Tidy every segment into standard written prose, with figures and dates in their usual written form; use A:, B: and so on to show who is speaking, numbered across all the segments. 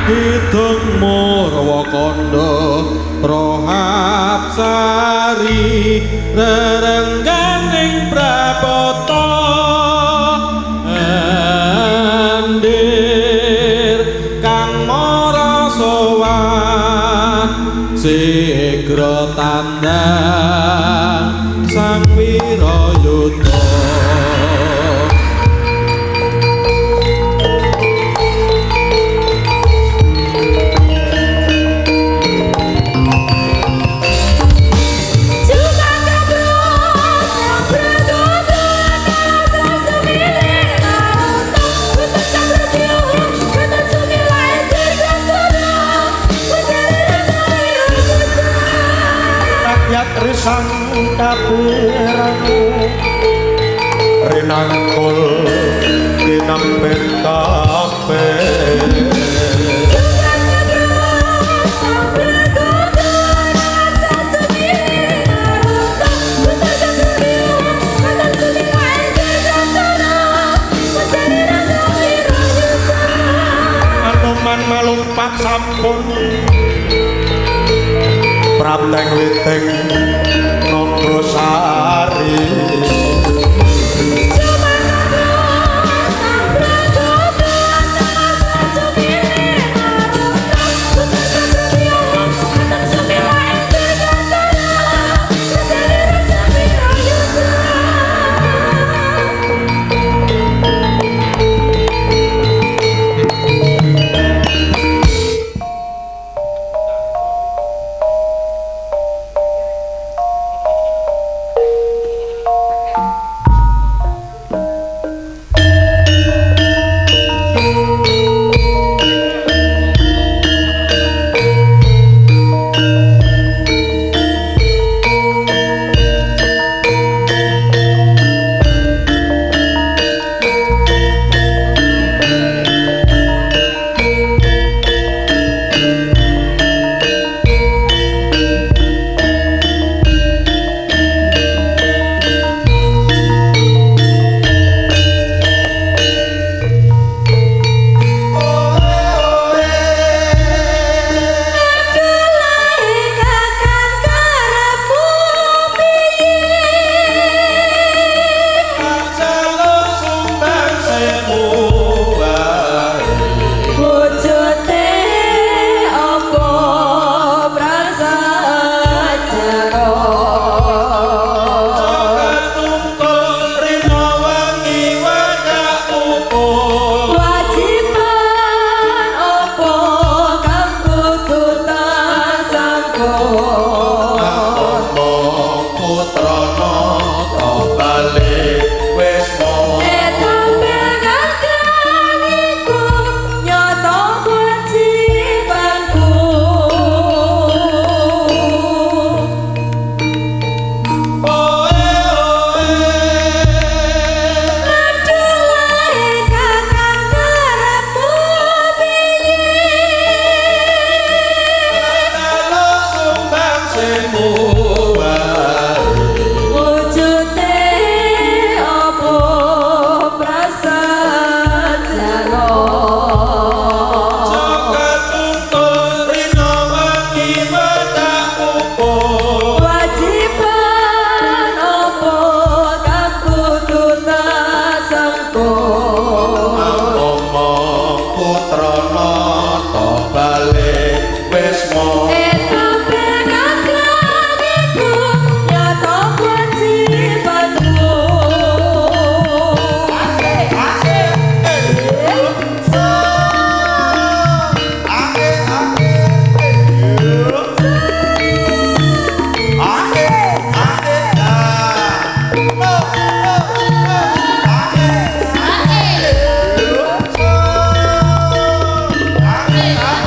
A: Kidung Murwakanda Rohab Sari rerengganing prapata andir kang mara sowan sigra tandang sang wirayuda
B: Risang kapiranu rinangkul dinambet kabeh Anoman malumpat sampun Prapteng witing Nogosari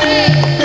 C: Hey!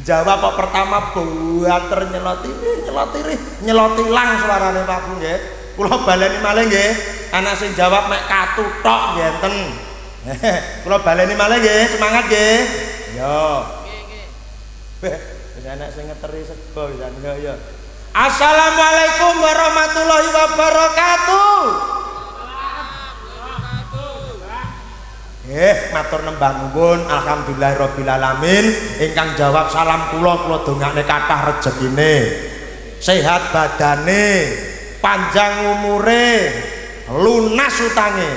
C: dijawab kok pertama buanter nyeloti lang suarane Pak Bu nggih. Kula baleni malih nggih. Ana sing jawab mek katu tok ngenten. Kula baleni malih nggih, semangat nggih. Yo. Nggih. Wis anak sing ngeteri sego pisan yo. Assalamualaikum warahmatullahi wabarakatuh. Matur nembah nuwun alhamdulillahirabbil alamin. Ingkang jawab salam kula dongakne kathah rejekine. Sehat badane, panjang umure, lunas utange.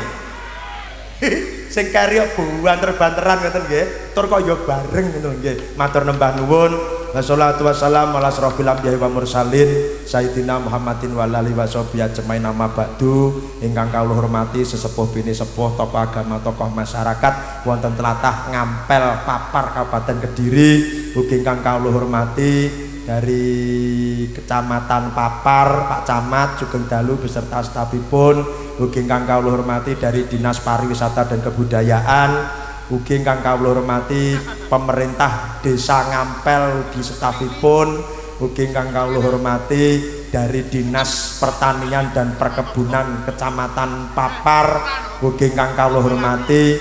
C: Sing karya banter-banteran ngoten nggih. Tur kaya bareng ngoten nggih. Matur nembah nuwun. Wassalatu wassalamu ala asrofil anbiya'i wa mursalin Sayyidina Muhammadin wa alihi washabihi ajmain amma ba'du. Ingkang kawula hormati sesepuh bini sepuh tokoh agama tokoh masyarakat wonten tlatah Ngampel Papar Kabupaten Kediri. Ugi ingkang kawula hormati dari Kecamatan Papar Pak Camat Sugeng Dalu beserta stafipun. Ugi ingkang kawula hormati dari Dinas Pariwisata dan Kebudayaan. Ugi ingkang kawula hormati pemerintah Desa Ngampel ugi stafipun. Ugi ingkang kawula hormati dari Dinas Pertanian dan Perkebunan Kecamatan Papar. Ugi ingkang kawula hormati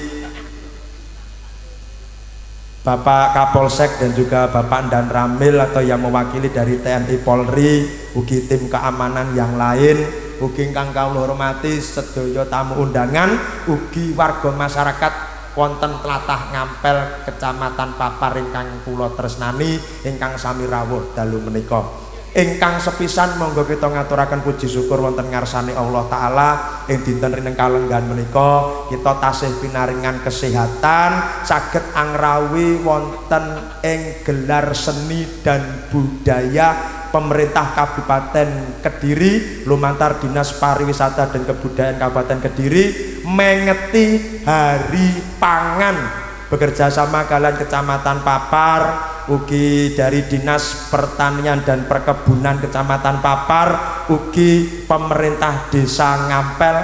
C: Bapak Kapolsek dan juga Bapak Dan Ramil atau yang mewakili dari TNI Polri, ugi tim keamanan yang lain. Ugi ingkang kawula hormati sedaya tamu undangan, ugi warga masyarakat wonten tlatah Ngampel Kecamatan Papar ingkang kula tresnani, ingkang sami rawuh dalu menika. Ingkang sepisan monggo kita ngaturaken puji syukur wonten ngarsane Allah taala ing dinten rineng kalenggan menika kita tasih pinaringan kesehatan saged angrawi wonten ing gelar seni dan budaya pemerintah Kabupaten Kediri lumantar Dinas Pariwisata dan Kebudayaan Kabupaten Kediri mengeti hari pangan bekerja sama kalian Kecamatan Papar ugi dari Dinas Pertanian dan Perkebunan Kecamatan Papar ugi pemerintah Desa Ngampel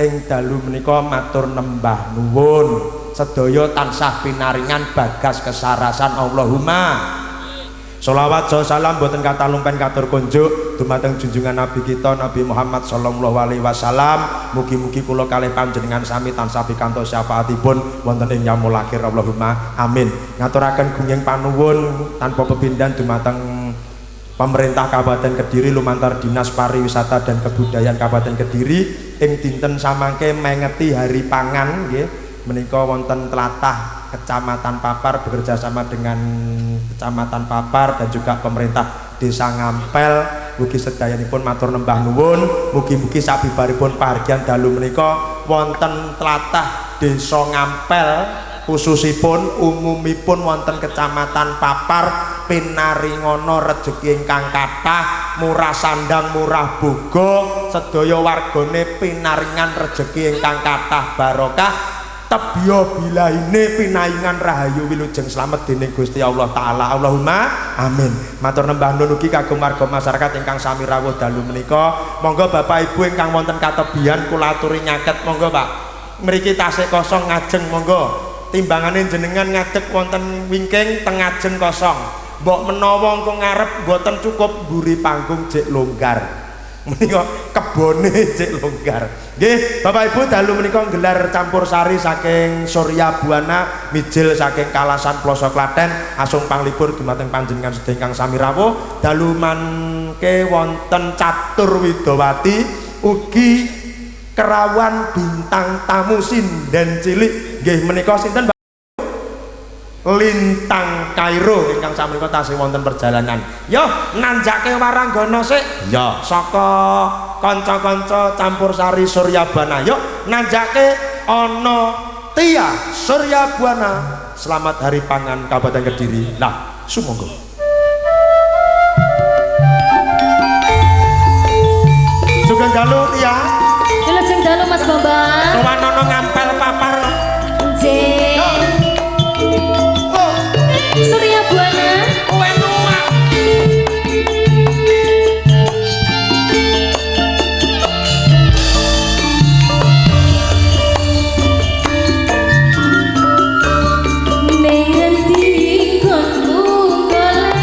C: ing dalu menika matur nembah nuwun sedaya tansah pinaringan bagas kesarasan Allahumma sholawat salam boten kata lumpen katur kunjuk dumateng junjungan Nabi kita Nabi Muhammad sallallahu alaihi wasallam. Mugi-mugi kula kalih panjenengan sami tansah pikantos syafaatipun wonten ing yaumul akhir Allahumma amin. Ngaturaken gunging panuwun tanpa pepindhan dumateng pemerintah Kabupaten Kediri lumantar Dinas Pariwisata dan Kebudayaan Kabupaten Kediri ing dinten samangke mengeti hari pangan nggih menika wonten tlatah Kecamatan Papar bekerja sama dengan Kecamatan Papar dan juga pemerintah Desa Ngampel ugi sedayanipun matur nembah nuwun mugi-mugi sabibaripun pahargyan dalu menika wonten tlatah Desa Ngampel khususipun umumipun wonten Kecamatan Papar pinaringono rejeki ingkang kathah murah sandang murah boga sedaya wargane pinaringan rejeki ingkang kathah barokah tebya bilahine pinaingan rahayu wilujeng slamet dening Gusti Allah taala Allahumma amin. Matur nembah nuwun ugi kagem warga masyarakat ingkang sami rawuh dalu menika monggo Bapak Ibu ingkang wonten katebian kula aturi nyaket monggo Pak mriki tasih kosong ngajeng monggo timbangane jenengan ngadeg wonten wingking teng ngajeng kosong mbok menawa engko ngarep mboten cukup mburi panggung jek longgar menika kebone cek longgar nggih Bapak Ibu dalu menika gelar campur sari saking Surya Buana mijil saking Kalasan Ploso Klaten asung panglipur dumateng panjenengan sedaya ingkang sami rawuh dalu mangke wonten Catur Widowati ugi kerawan bintang tamu sinden cilik nggih menika sinten Lintang Kairo ingkang samenika tasih wonten perjalanan. Yo nanjake waranggana sik. Ya, saka kanca-kanca campur sari Suryabana. Yo nanjake ana Tia Suryabana. Selamat Hari Pangan Kabupaten Kediri. Lah, sumangga. Sugeng dalu Tia.
D: Wilujeng dalu Mas Bambang.
C: Sowan ana Ngampel Papar.
D: Nggih. Surya Buana Nenti kon munggol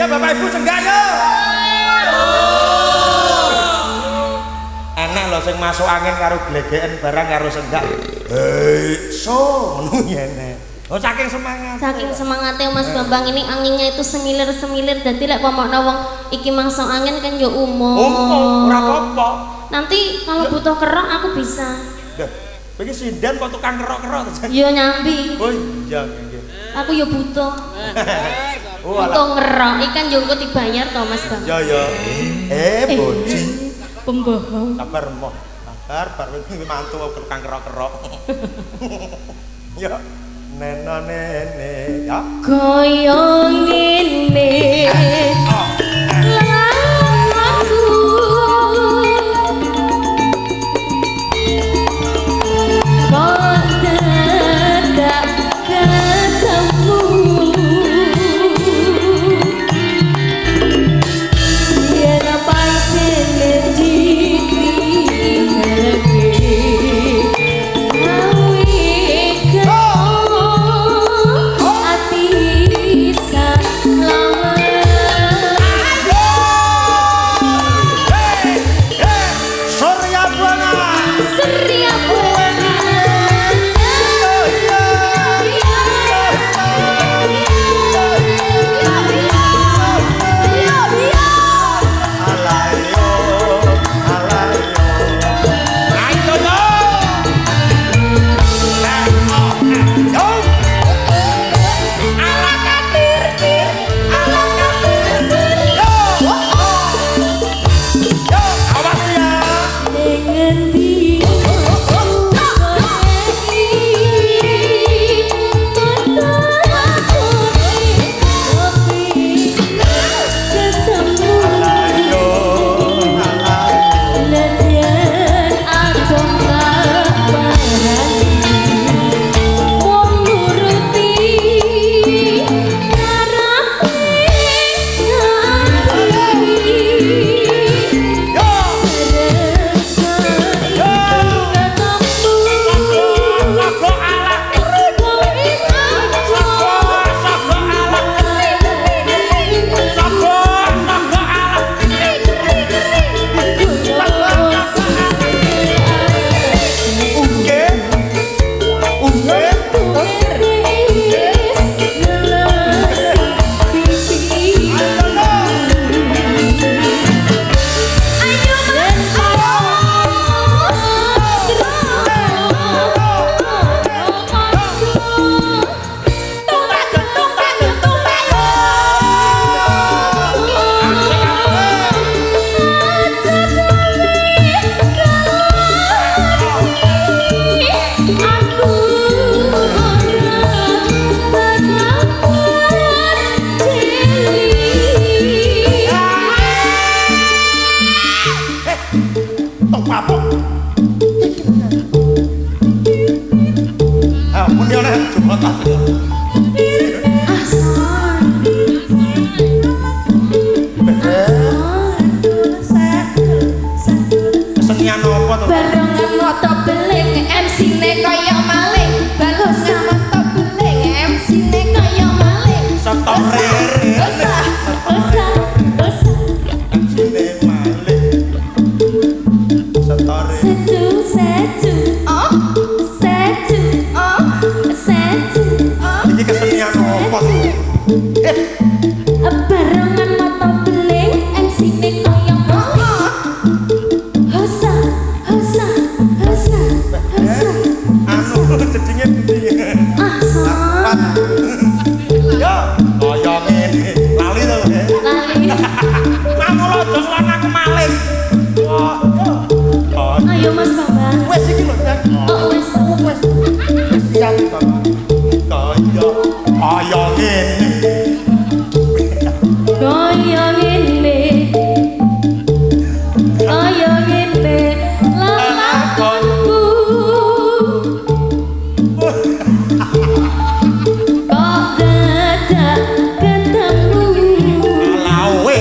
C: Ya Bapak Ibu senggak yo. Enak lho sing masuk angin karo glegeken barang karo senggak. Hei, so ngono ngene. Oh saking semangat.
D: Saking semangatnya Mas Bambang ini anginnya itu semilir-semilir dadi lek pamokna wong iki masuk angin kan yo umum.
C: Ora apa-apa.
D: Nanti kalau butuh kerok aku bisa.
C: Lah, iki sindan kok tukang kerok-kerok to.
D: Yo nyambi.
C: Oh iya nggih.
D: Aku yo butuh.
C: Oh
D: Butuh ngerok ikan yo engko dibayar to Mas Bambang.
C: ya ya. Boji.
D: Pembohong.
C: Sabar moh. Sabar bar iki mantu tukang kerok-kerok. Ya. Neno nene ya.
D: Kaya ngene. Laku. Kok dadak ketemu. Yen pancen gawe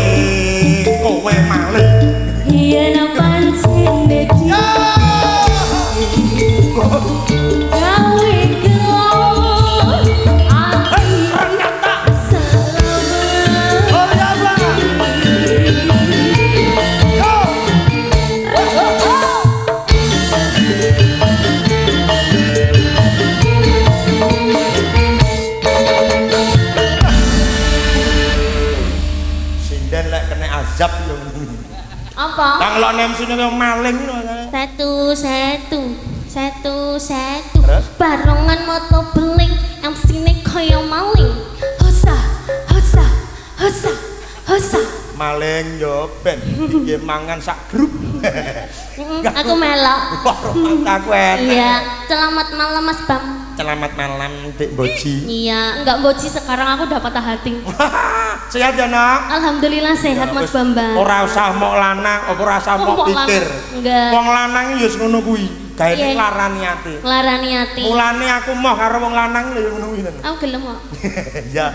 C: sinden lek kena azab yo.
D: Apa?
C: Kang lo nemsine yo maling lho.
D: Satu.
C: Terus?
D: Barongan moto beling, MC-ne kaya maling. Hosa.
C: Maling yo ben iki mangan sak grup.
D: Aku melok.
C: Wah, aku enak.
D: Iya, selamat malam Mas Bam.
C: Selamat malam Dik Boji.
D: Iya, enggak boci sekarang aku udah patah hati.
C: Sehat ya, Nak?
D: Alhamdulillah sehat Mas Bambang.
C: Ora usah mok lanang, ora usah mok pikir.
D: Enggak.
C: Wong lanang ya wis ngono kuwi. Gawe
D: Iya.
C: larani ati.
D: Larani ati.
C: Mulane aku moh karo wong lanang lho ya ngono kuwi.
D: Aku gelem kok.
C: Ya,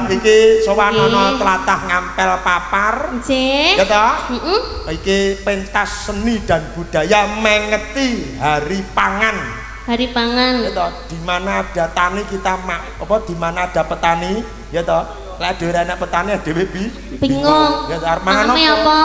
C: iki
D: Iya.
C: sowanana tlatah ngampel papar.
D: Nggih.
C: Ya toh?
D: Heeh.
C: Iki pentas seni dan budaya mengeti hari pangan.
D: Hari pangan.
C: Ya toh, di mana ada tani kita di mana ada petani, ya toh. Lek dhewe anak petani dhewe
D: Bingung.
C: Ya toh, arep mangan
D: Mangane apa?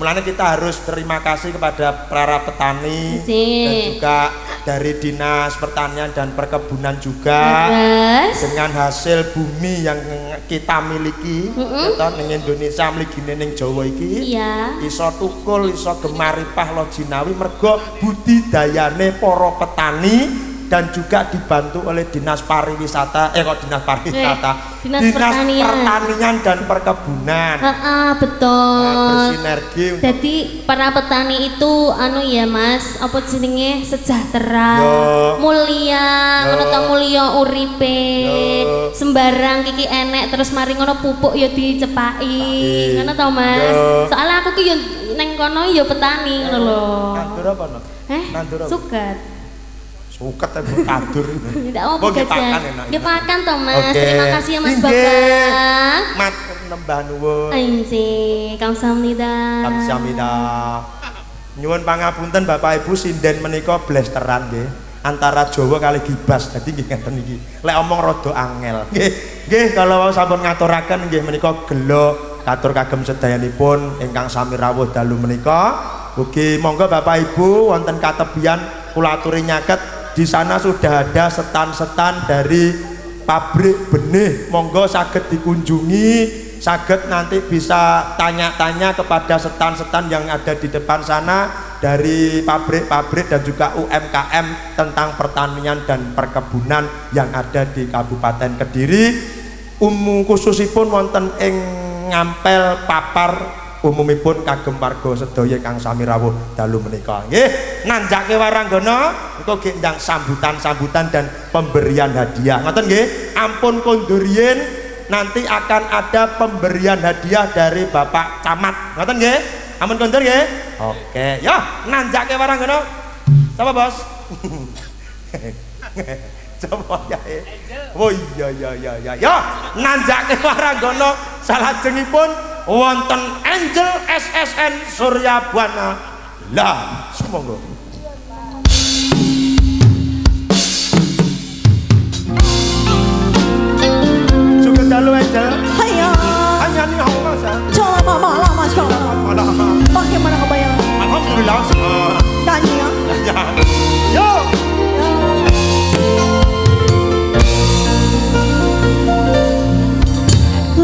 C: Mulanya kita harus terima kasih kepada para petani
D: Nggih.
C: dan juga dari Dinas Pertanian dan Perkebunan juga
D: Terus.
C: dengan hasil bumi yang kita miliki ya toh, ning Indonesia mligine ning Jawa iki
D: Iya.
C: iso tukul iso gemaripah lo jinawi mergo budidayane para petani dan juga dibantu oleh Dinas Pariwisata Dinas Pertanian dan Perkebunan.
D: Betul.
C: Bersinergi untuk
D: Jadi para petani itu anu ya Mas, apa jenenge sejahtera,
C: Yo.
D: mulia, ngono ta mulia uripe.
C: Yo.
D: Sembarang kiki enek terus mari ngono pupuk ya dicepaki. Ngono ta Mas.
C: Yo.
D: Soalnya aku ki yo neng kono yo petani ngono lho.
C: Nandur apa no? Nandur apa?
D: Suket.
C: Suket aku kadur.
D: Tidak apa
C: Oh,
D: gajah.
C: dipakan enak.
D: Ya pakan toh Mas.
C: Oke.
D: Terima kasih ya Mas
C: Inggih.
D: Bambang.
C: Mat nembah nuwun.
D: Anjing, kamsahamnida.
C: Kamsahamnida. Nyuwun pangapunten Bapak Ibu sinden menika blasteran nggih. Antara Jawa kali Gibas. Dadi nggih ngeten iki. Lek omong rada angel. Nggih kalau sampun ngaturaken nggih menika gelo katur kagem sedayanipun ingkang sami rawuh dalu menika. Ugi monggo Bapak Ibu wonten katebian kula aturi nyaket di sana sudah ada setan-setan dari pabrik benih, monggo saged dikunjungi, saged nanti bisa tanya-tanya kepada setan-setan yang ada di depan sana dari pabrik-pabrik dan juga UMKM tentang pertanian dan perkebunan yang ada di Kabupaten Kediri. Khususipun wonten ing ngampel papar umumipun kagem warga sedaya kang sami rawuh dalu menika. Nggih, nanjake waranggana engko nggih ndang sambutan-sambutan dan pemberian hadiah. Ngoten nggih, ampun kondur riyin nanti akan ada pemberian hadiah dari Bapak Camat. Ngoten nggih? Ampun kondur nggih? Oke, ya nanjake waranggana. Sapa, Bos? Coba ya. Oh iya. Ya, nanjake waranggana salajengipun wonten Angel SSN Surya Buana. Lah, sumangga. Juga dalu Angel.
E: Hayo,
C: Hanya nih aku Mas.
E: coba malam Mas kau. Bagaimana kebayang?
C: Alhamdulillah.
E: Tanya ya.
C: Yo.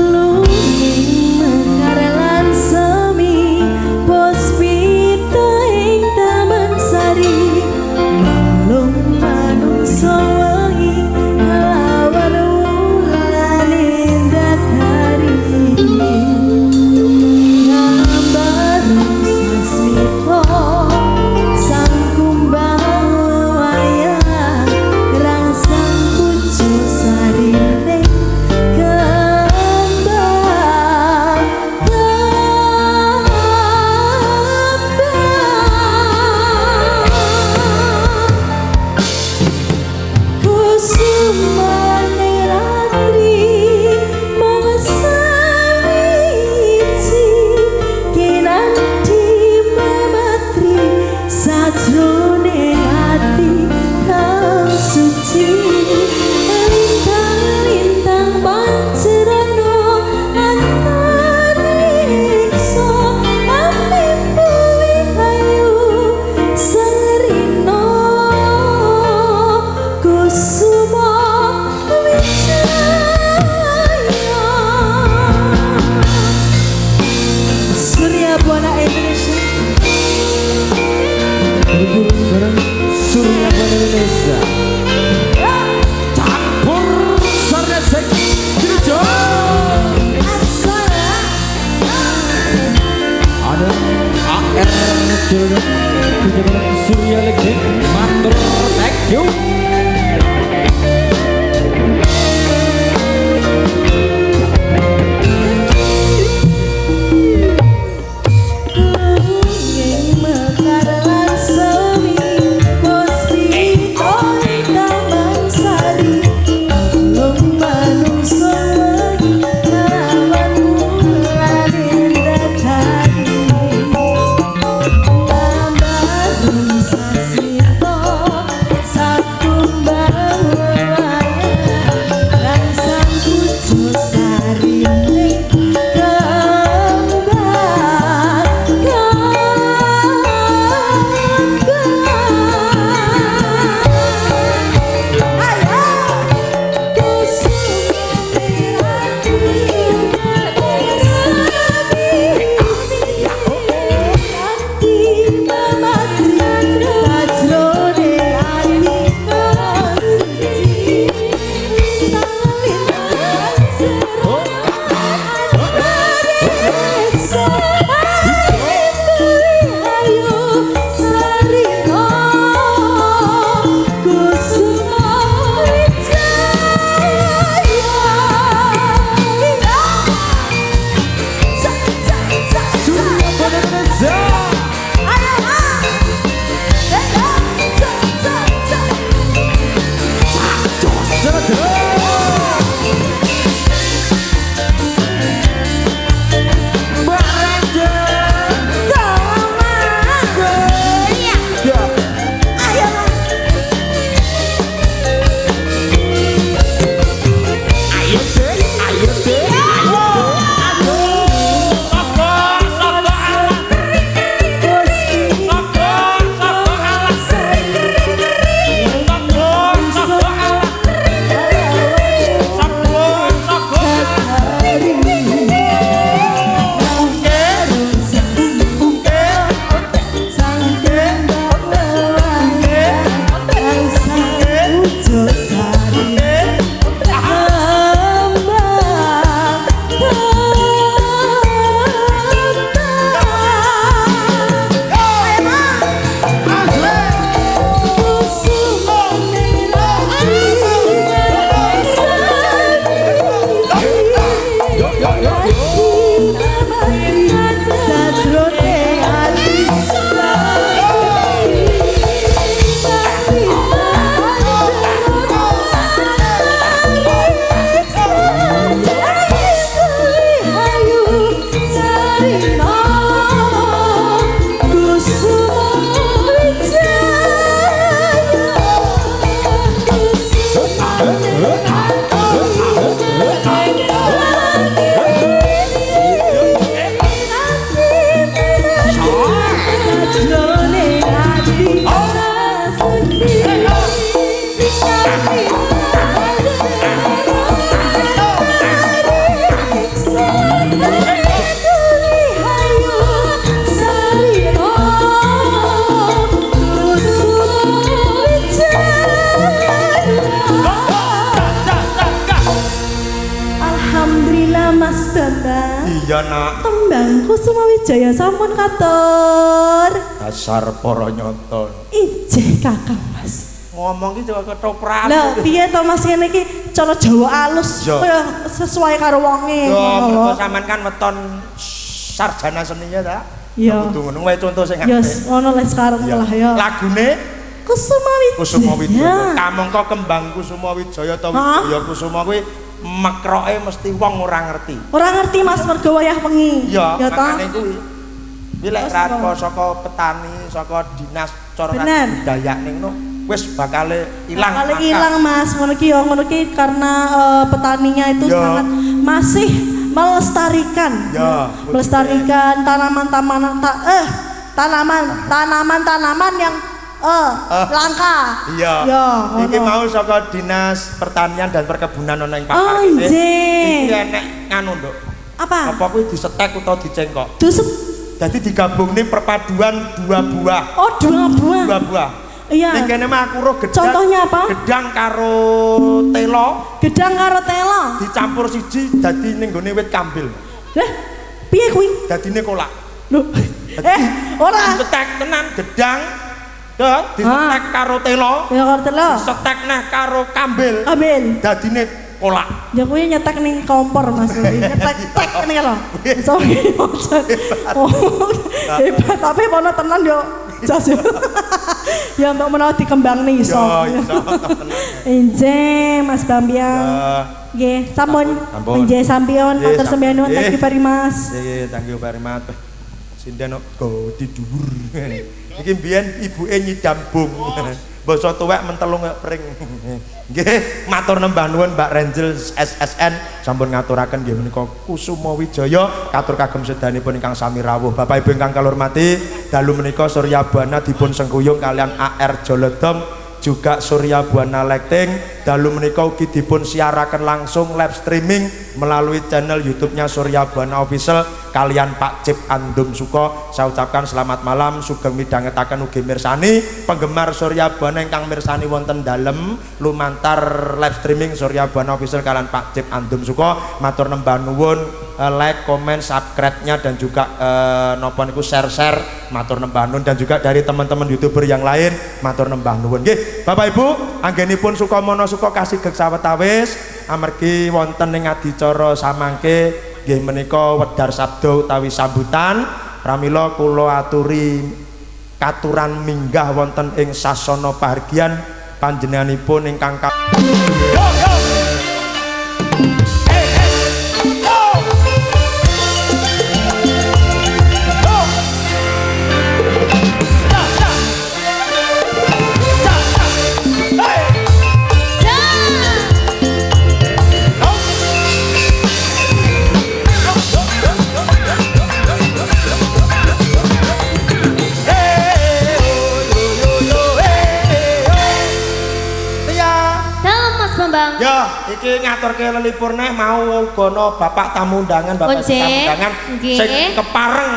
E: Lunging mekarelan semi pos pita ing taman sari lung manungsa wengi kalawan wulan indah
A: Surya Legend matur thank you.
C: Iya nak.
E: Tembang Kusuma Wijaya sampun katur.
C: Dasar para nyonton.
E: Ijeh Kakang Mas.
C: Ngomong iki jawa ketoprak.
E: Lah piye to Mas ngene iki cara Jawa alus kaya sesuai karo wonge
C: Yo,
E: ngono
C: mergo
E: lho.
C: sampean kan weton sarjana seninya ta?
E: Iya.
C: Kudu ngono wae contoh sing
E: Yes, ngono les sekarang lah ya.
C: Lagune
E: Kusuma Wijaya.
C: Kusuma Wijaya. Kamangka kembang Kusuma Wijaya ta Wijaya Kusuma kuwi makroke mesti wong ora ngerti.
E: Ora ngerti Mas mergo wayah wengi.
C: Iya,
E: ya ta.
C: makane kuwi. Kuwi lek rako saka petani, saka dinas cara budaya ning ngono wis bakal ilang.
E: Bakal ilang Mas, ngono ki ya ngono ki karena petaninya itu sangat masih melestarikan.
C: Ya,
E: melestarikan tanaman-tanaman tanaman yang langka.
C: Iya.
E: Ya,
C: iki mau saka Dinas Pertanian dan Perkebunan ana ing Pak
E: Oh,
C: Parkir.
E: nggih.
C: Iki enek nganu, Nduk.
E: Apa?
C: Apa kuwi disetek utawa dicengkok?
E: Dusep.
C: Dadi digabungne perpaduan dua buah.
E: Oh, dua buah.
C: Dua buah.
E: Iya.
C: Ning kene mah aku roh gedang.
E: Contohnya apa?
C: Gedang karo telo
E: Gedang karo telo.
C: dicampur siji dadi ning gone wit kambil.
E: Lah, piye kuwi?
C: Dadine kolak.
E: Lho. Ora.
C: Setek tenan gedang. Ya, disetek karo telo.
E: Ya karo telo.
C: Setek neh karo kambil.
E: Kambil.
C: Dadine kolak.
E: Ya kuwi nyetek ning kompor Mas. Nyetek ngene lho. Iso Oh. Hebat tapi ono tenan yo. Jas yo. Ya untuk menawa dikembang nih iso.
C: Ya iso tenan.
E: Enje Mas Bambiang. Nggih, sampun. Enje sampeyan matur sampeyan nuwun. Thank you very much.
C: Nggih, thank you very much. Sinden kok tidur. Iki mbiyen ibuke nyidam bung. Basa tuwek mentelung pring. Nggih, matur nembah nuwun Mbak Renjel SSN sampun ngaturaken nggih menika Kusuma Wijaya katur kagem sedanipun ingkang sami rawuh. Bapak Ibu ingkang kula hormati, dalu menika Surya Buana dipun sengguyung kalian AR Jolodom juga Surya Buana Lighting. Dalu menika ugi dipun siaraken langsung live streaming melalui channel YouTube-nya Surya Buana Official kalian Pak Cip Andum Suko. Saya ucapkan selamat malam, sugeng midhangetaken ugi mirsani penggemar Surya Buana ingkang mirsani wonten dalem lumantar live streaming Surya Buana Official kalian Pak Cip Andum Suko. Matur nembah nuwun like, comment, subscribe-nya dan juga napa niku share-share, matur nembah nuwun, dan juga dari teman-teman YouTuber yang lain matur nembah nuwun. Nggih, Bapak Ibu, anggenipun Sukamana Suka kasih gek sawetawis amargi wonten ing adicara samangke nggih menika wedhar sabda utawi sambutan pramila kula aturi katuran minggah wonten ing sasana pahargyan panjenenganipun ingkang ya, iki ngaturke lelipur neh mau gono bapak tamu undangan, bapak tamu undangan sing kepareng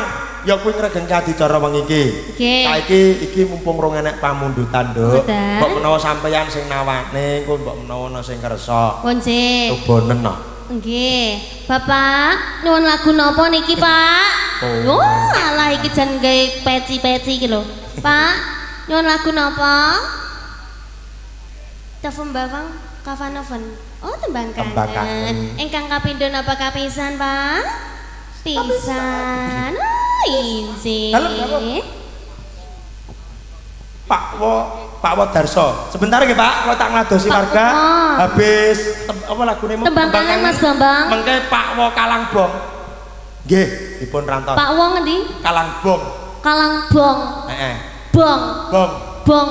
C: ya kuwi ngregengke adicara wengi iki. Saiki iki mumpung rong enek pamundutan, Nduk. Mbok menawa sampeyan sing nawane, engko mbok menawa ana sing kersa.
D: Pun nggih.
C: Cobonen no.
D: Nggih. Bapak, nyuwun lagu napa niki, Pak? Oh, alah iki jan gawe peci-peci iki lho. Pak, nyuwun lagu napa? Telepon Bawang Kavanoven. Oh, tembang kangen. Ingkang kapindho napa kapisan, Pak? Pisan. Oh, injih. Pak Wodarso. Sebentar nggih, Pak. Kula tak ngladosi warga. Habis apa lagune tembang kangen Mas Bambang.
C: Mengke Pak Wo Kalangbong. Nggih, dipun rantos.
D: Pak Wo ngendi?
C: Kalangbong.
D: Kalangbong.
C: Heeh.
D: Bong. Bong.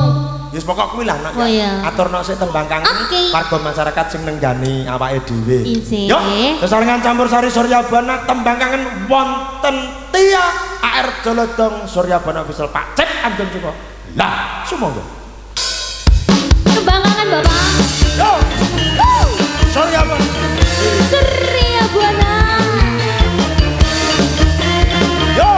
C: Wis pokok kuwi lah nak.
D: Oh, iya.
C: Aturno sik tembang kangen warga masyarakat sing nenggani awake dhewe.
D: Injih.
C: Yo, sesarengan campur sari Surya Buana tembang kangen wonten Tia AR Jolodong Surya Buana Official Pak Cip Andum Suko. Lah, sumangga.
D: Tembang kangen Bapak.
C: Yo. Surya Buana.
D: Surya Buana.
C: Yo.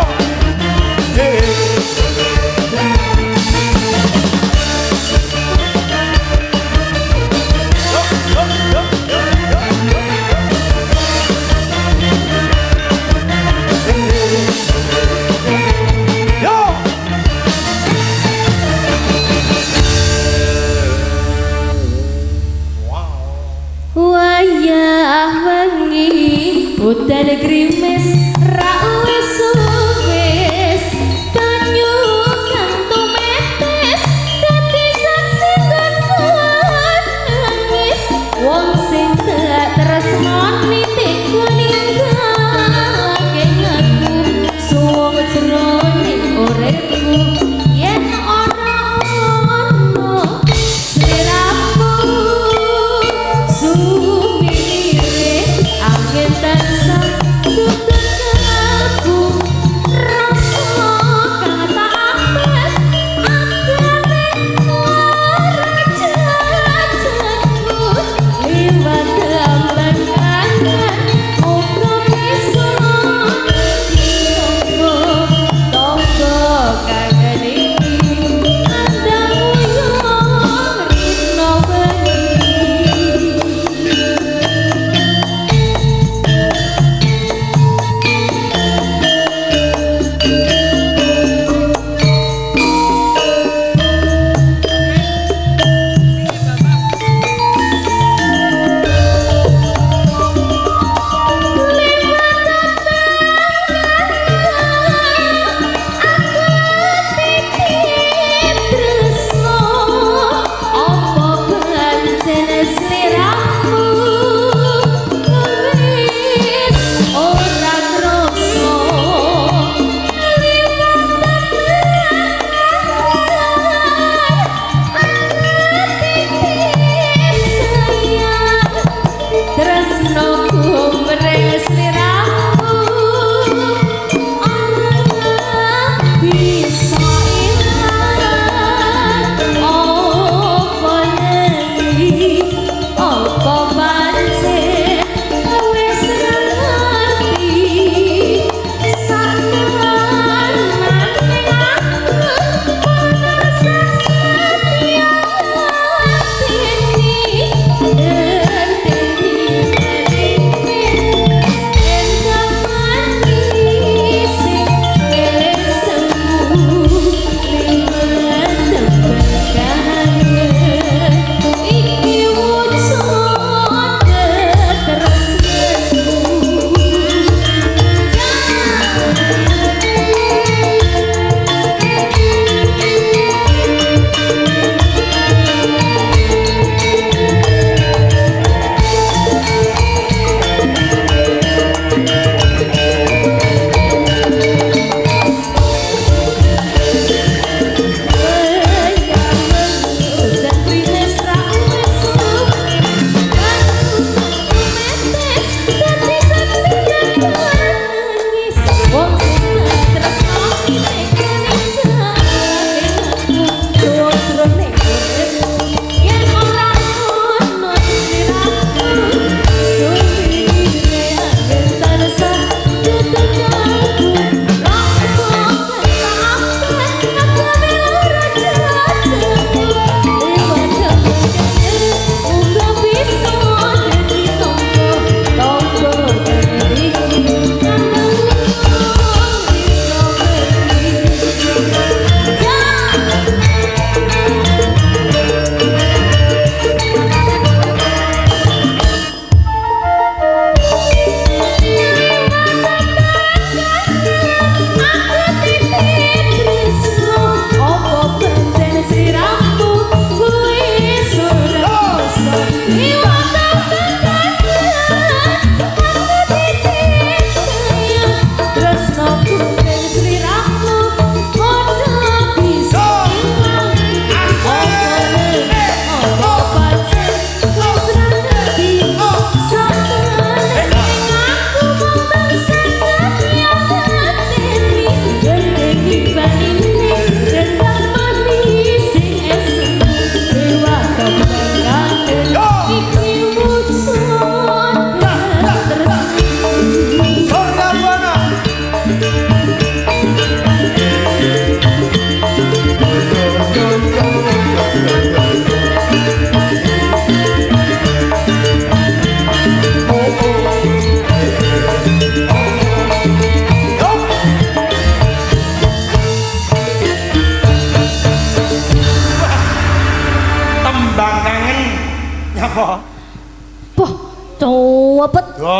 D: Waya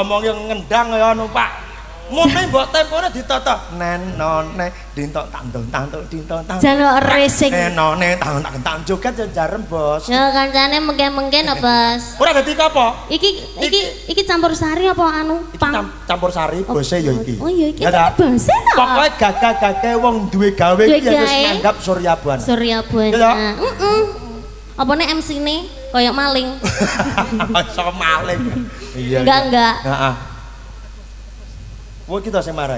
C: omong yang ngendang ya numpak. Mune mbok tempone ditata. Nenone dintok tandung dintok tandung.
D: Jano resik.
C: Nenone tang joget jarem, Bos.
D: Ya kancane mengke-mengke no, Bos.
C: Ora dadi apa?
D: Iki campur sari apa anu?
C: Iki campur sari bose ya iki.
D: Oh iya iki
C: Ya,
D: bose ta.
C: Pokoke gagah-gagah wong duwe gawe iki ya wis nganggap Surya Buana.
D: Surya Buana. Heeh. Apane MC-ne koyo maling.
C: Sok maling. Iya.
D: Enggak.
C: Heeh. Kowe kita sing marah.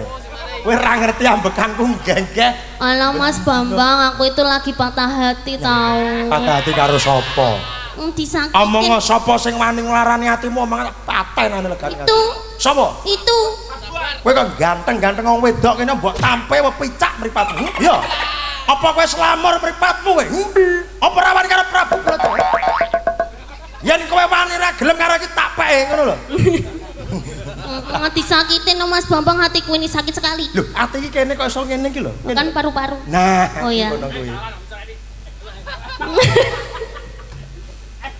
C: Kowe ora ngerti ambekangku genggeh.
D: Alah Mas Bambang, aku itu lagi patah hati tahu.
C: Patah hati karo sapa?
D: Disakitin.
C: Omong sapa sing wani nglarani atimu omong paten legane.
D: Itu.
C: Sapa?
D: Itu.
C: Kowe kok ganteng-ganteng wong wedok kene mbok tampe picak mripatmu. Iya. Apa kowe slamur mripatmu kowe? Apa ora wani karo Prabu Brata? Yen kowe wani ra gelem karo iki tak peke ngono lho.
D: Disakitin no Mas Bambang, hatiku ini sakit sekali.
C: Loh, ati iki kene kok iso ngene iki lho.
D: Kan paru-paru.
C: Nah,
D: oh ya.
C: ngono kuwi.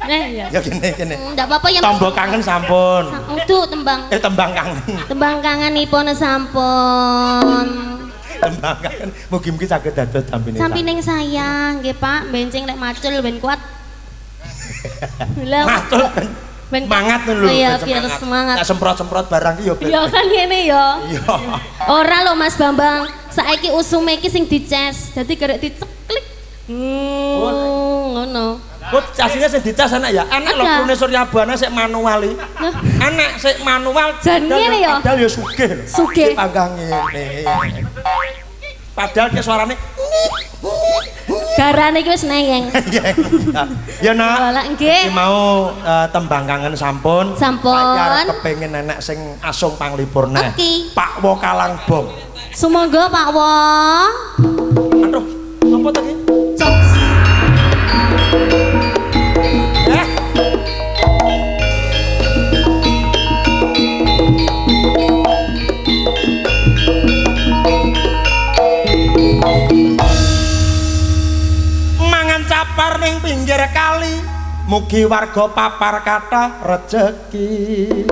D: Nah, ya.
C: Ya kene.
D: Ndak apa-apa ya.
C: Tombo kangen sampun.
D: Itu tembang.
C: Tembang kangen.
D: Tembang kangenipun sampun.
C: Tembang kangen. Mugi-mugi saged dados dampine.
D: Sampining sayang nggih Pak, benceng lek macul ben kuat. Lah
C: macul ben mangat lho.
D: Oh iya, biar semangat.
C: Nek semprot-semprot barang ki ya ben.
D: Ya kan ngene ya.
C: Iya.
D: Ora lho Mas Bambang, saiki usume iki sing dicas, dadi gerek diceklik. Ngono.
C: Kok casine sing dicas enak ya? Enak lho krune Surya Buana sik manual iki. Enak sik manual.
D: Jan ngene ya.
C: Padahal ya sugih lho.
D: Sugih.
C: Panggang ngene. Padahal ki suarane
D: garane iki wis nengeng.
C: Ya nak.
D: Lah nggih.
C: Iki mau tembang kangen sampun.
D: Sampun.
C: Arep kepengin enek sing asung panglipur neh. Pak Wo Kalangbong.
D: Sumangga Pak Wo.
C: Aduh, apa tadi? Capar ning pinggir kali, mugi warga papar kathah rejeki.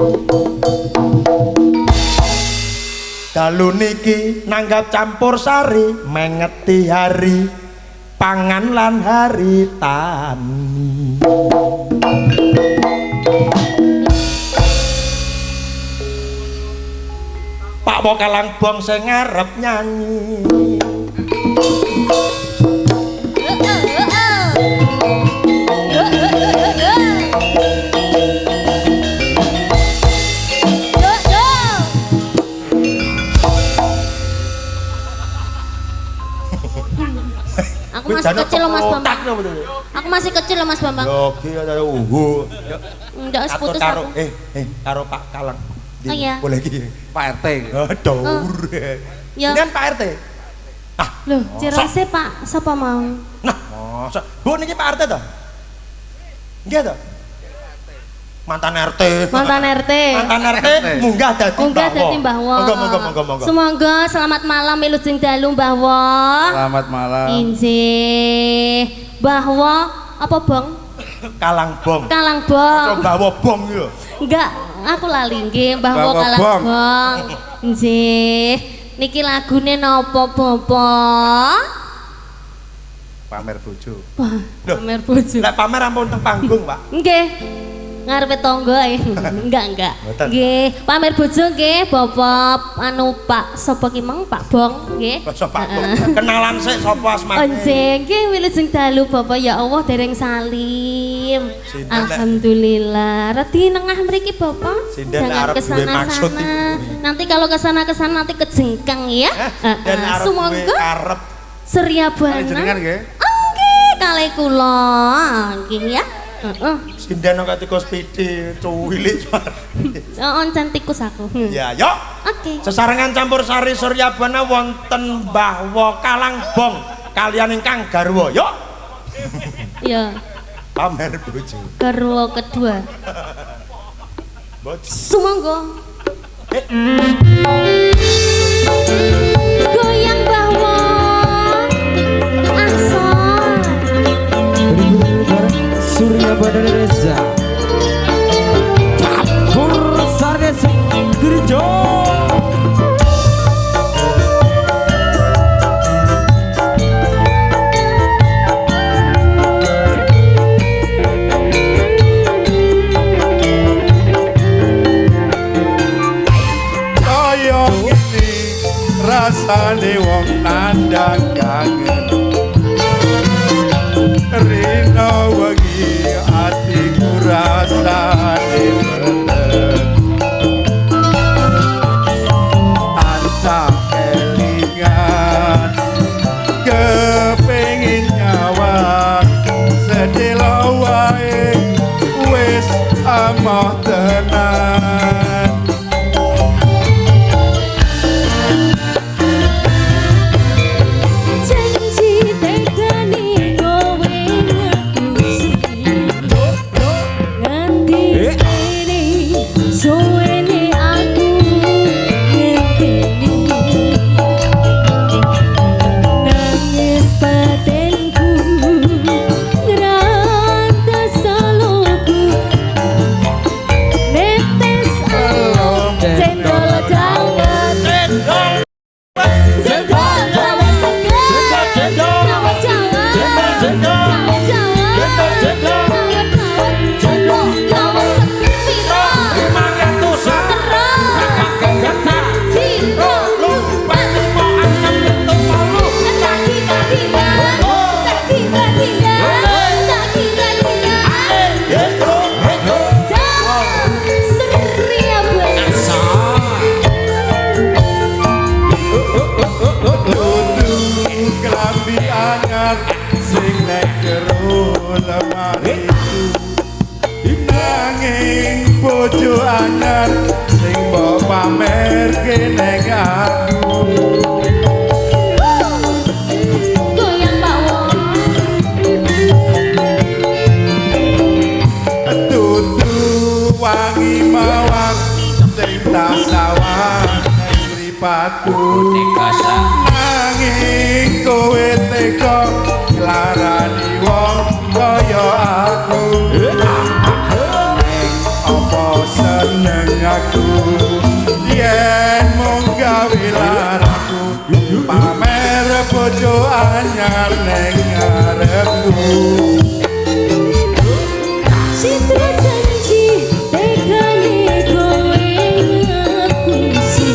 C: Dalu niki nanggap campur sari, mengeti hari pangan lan hari tani. Pak Wo Kalangbong sing ngarep nyanyi.
D: Aku masih kecil loh Mas Bambang. Aku masih kecil loh Mas Bambang.
C: Oke, ada
D: Enggak seputus
C: karo
D: aku.
C: Karo Pak Kalang.
D: Oh iya.
C: Boleh iki.
B: Pak RT.
C: Aduh.
D: Ya.
C: Ini kan Pak RT.
D: Loh, cirose Pak, sapa mau?
C: Nah, Bu niki Pak RT to? Nggih to? Mantan RT.
D: Mantan RT.
C: Mantan RT munggah dadi
D: Mbah Wo.
C: Monggo.
D: Semoga selamat malam wilujeng dalu Mbah Wo.
B: Selamat malam.
D: Injih. Mbah Wo apa Bong?
C: Kalangbong.
D: Kalangbong.
C: Mbah Wo bong yo.
D: Enggak, aku lali nggih Mbah Wo Kalangbong. Injih. Niki lagune napa Bapak?
B: Pamer bojo.
D: Wah, pamer bojo.
C: Lek pamer ampun teng panggung, Pak.
D: Nggih. Ngarepe tangga ae. Enggak.
C: Mboten.
D: Nggih, pamer bojo nggih Bapak anu Pak sapa ki mang Pak Bong nggih.
C: Pak Bong. Kenalan sik sapa asmane?
D: Nggih, nggih wilujeng dalu Bapak ya Allah dereng salim.
C: Sinten,
D: Alhamdulillah. Reti nengah mriki Bapak.
C: Sinten
D: Jangan
C: arep duwe maksud
D: kesana-sana.
C: iku.
D: Nanti kalau kesana-kesana nanti kejengkang ya.
C: Dan arep duwe
D: Semoga
C: arep
D: Surya Buana.
B: Jenengan nggih?
D: Nggih, kalih kula. Nggih ya. Heeh.
C: Sinden kok tikus piti cuwilik.
D: Oncen tikus aku.
C: Ya, yuk.
D: Oke.
C: Sesarengan campur sari Surya Buana wonten Mbah Wo Kalangbong kalian ingkang garwa. Yuk.
D: Ya,
C: Pamer bojo.
D: garwa kedua.
C: Bojo.
D: Sumangga. Goyang Mbah Wo. Asal.
A: Surya Buana Reza campur sari
B: rasane wong nandang kangen rino wengi atiku rasane bener tansah kelingan kepengin nyawang sedelo wae wis amah tenan
D: janji tekani kowe nganti sini suwene aku ngenteni nangis batinku ngerantas saloku netes alom cendol dawet cendol dawet dawet
B: kelambi anyar sing nek jero lemariku nanging bojo anyar sing mbok pamerke ning aku
D: goyang bawang
B: dudu wangi mawar sing tak sawang ning mripatku nanging kowe tega nglarani wong kaya aku apa seneng aku yen mung gawe laraku pamer bojo anyar ning ngarepku
D: Citra janji tekani kowe ngapusi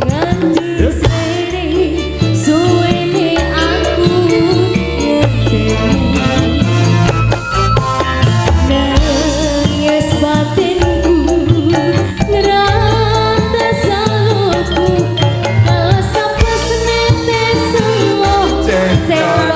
D: nganti sini suwene aku ngenteni nangis batinku ngerantas saloku kalau sampai senetes semua cendol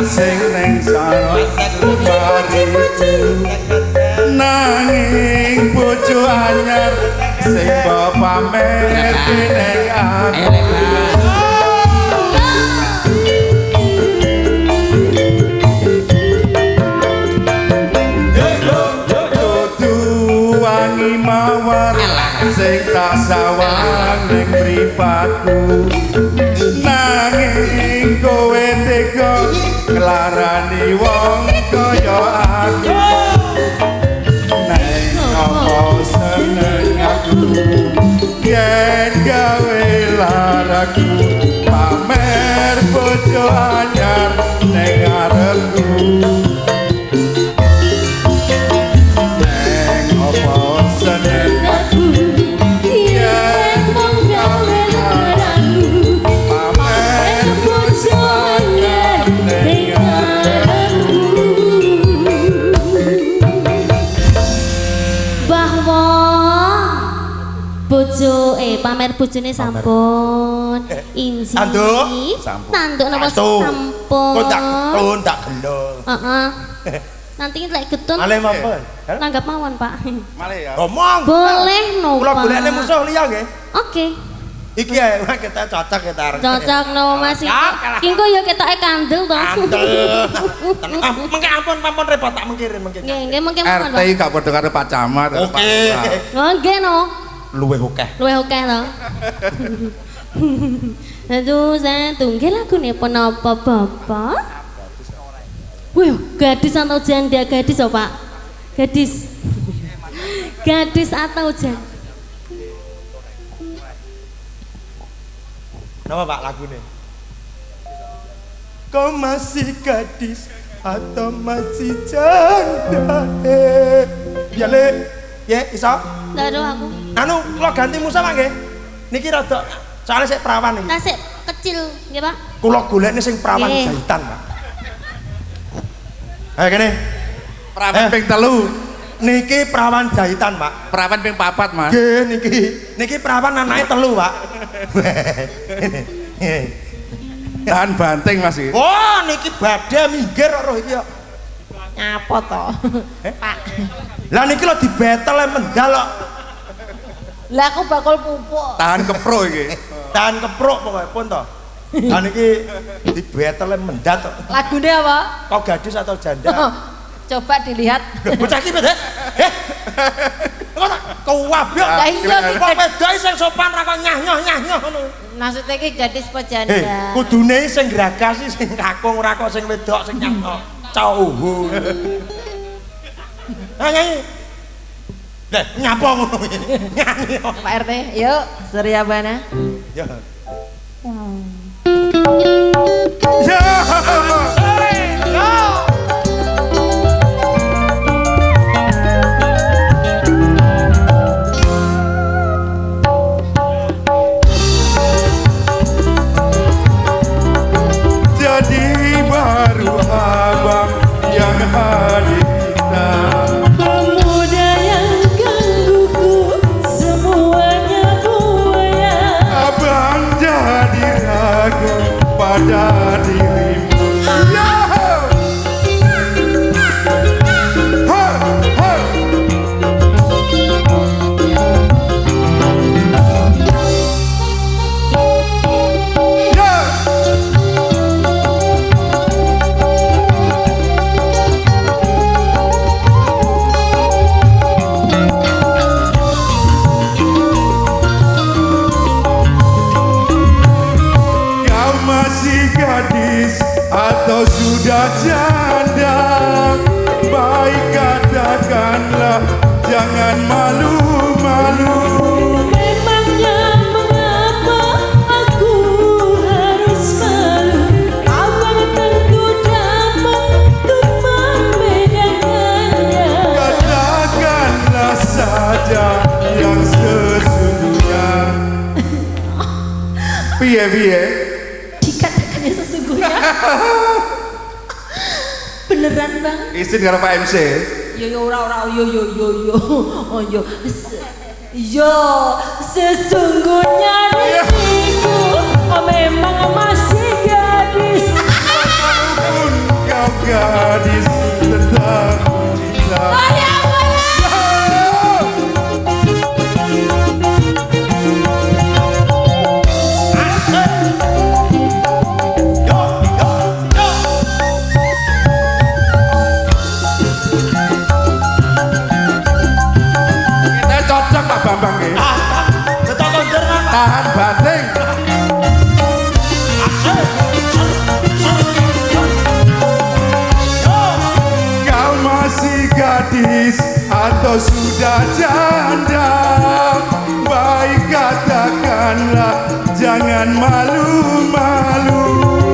B: sing ning nanging bojo anyar sing mbok pamerke ning aku dudu wangi mawar sing tak sawang ning mripatku nanging kowe tega nglarani wong kaya aku neng apa seneng aku yen gawe laraku pamer bojo anyar ning ngarepku neng apa seneng aku yen mung gawe laraku pamer bojo anyar ning
D: bojo pamer bojone sampun inji tanduk napa sampun
C: kok tak gelo
D: heeh nanti lek getun
C: malih mapun
D: nanggap mawon Pak
B: malih ya
C: ngomong
D: boleh no
C: kula
D: Pak
C: golekne musuh liya nggih
D: oke
C: Iki ya kita cocok kita arep.
D: Cocok no Mas iki. Ki engko ya ketoke kandel to.
C: Mengke ampun repot tak mengkirin.
D: Nggih, mengke
B: RT gak padha karo Pak Camat.
C: Oke.
D: Oh, nggih no.
C: Luwih akeh.
D: Luwih akeh to. Aduh, satu nggih lagune penapa Bapak? Wih, gadis atau janda? Gadis oh Pak? Gadis. Gadis atau janda?
C: Napa Pak lagune? Kau masih gadis atau masih janda? Ya Le, ya iso?
D: Aduh aku.
C: Anu, kula ganti musa Pak nggih. Niki rada soalnya sik perawan iki.
D: Tasik kecil, nggih Pak.
C: Kula golekne sing perawan jahitan, Pak. Ayo kene.
B: Perawan ping 3.
C: Niki perawan jahitan, Pak.
B: Perawan ping 4, Mas.
C: Nggih, niki perawan anake 3, Pak.
B: Tahan banting Mas iki.
C: Oh, niki badhe minggir roh iki kok.
E: Nyapa to? Pak.
C: Lah niki lho dibetel mendal kok.
E: Lah aku bakul pupuk.
B: Tahan kepro iki.
C: Tahan kepruk pokoke pun to. Lah niki dibetel mendat kok.
E: Lagune apa?
C: Kau gadis atau janda?
E: Coba dilihat.
C: Lho bocah iki bet. Ngono kau wabyok.
E: Lah iya iki
C: Wong wedok sing sopan ra kok nyah-nyoh ngono.
D: Maksudnya iki gadis apa janda?
C: Kudune sing gragas sing kakung ora kok sing wedok sing nyah. Cauhu. Ha nyanyi. Lah nyapa ngono iki? Nyanyi.
E: Pak RT, yuk Surya Bana.
C: Ya.
B: Ya. Jadi baru abang yang hadir kita.
E: Pemuda yang gangguku semuanya buaya.
B: Abang jadi ragu pada dirimu. Ya. Ha, ha. Ya. Kau masih gadis atau sudah janda? Baik katakanlah, jangan malu-malu.
E: Memangnya mengapa aku harus malu? Abang tentu dapat untuk membedakannya.
B: Katakanlah saja yang sesungguhnya. Piye?
E: Dikatakannya sesungguhnya. Beneran bang?
B: Izin karo Pak MC.
E: Yo ora yo. Oh yo. Yo sesungguhnya diriku memang masih gadis.
B: Walaupun kau gadis tetap cinta. Kita cocok Pak Bambang nggih.
C: Betul kondur Pak.
B: Tahan banting. Kau masih gadis atau sudah janda? Baik katakanlah, jangan malu-malu.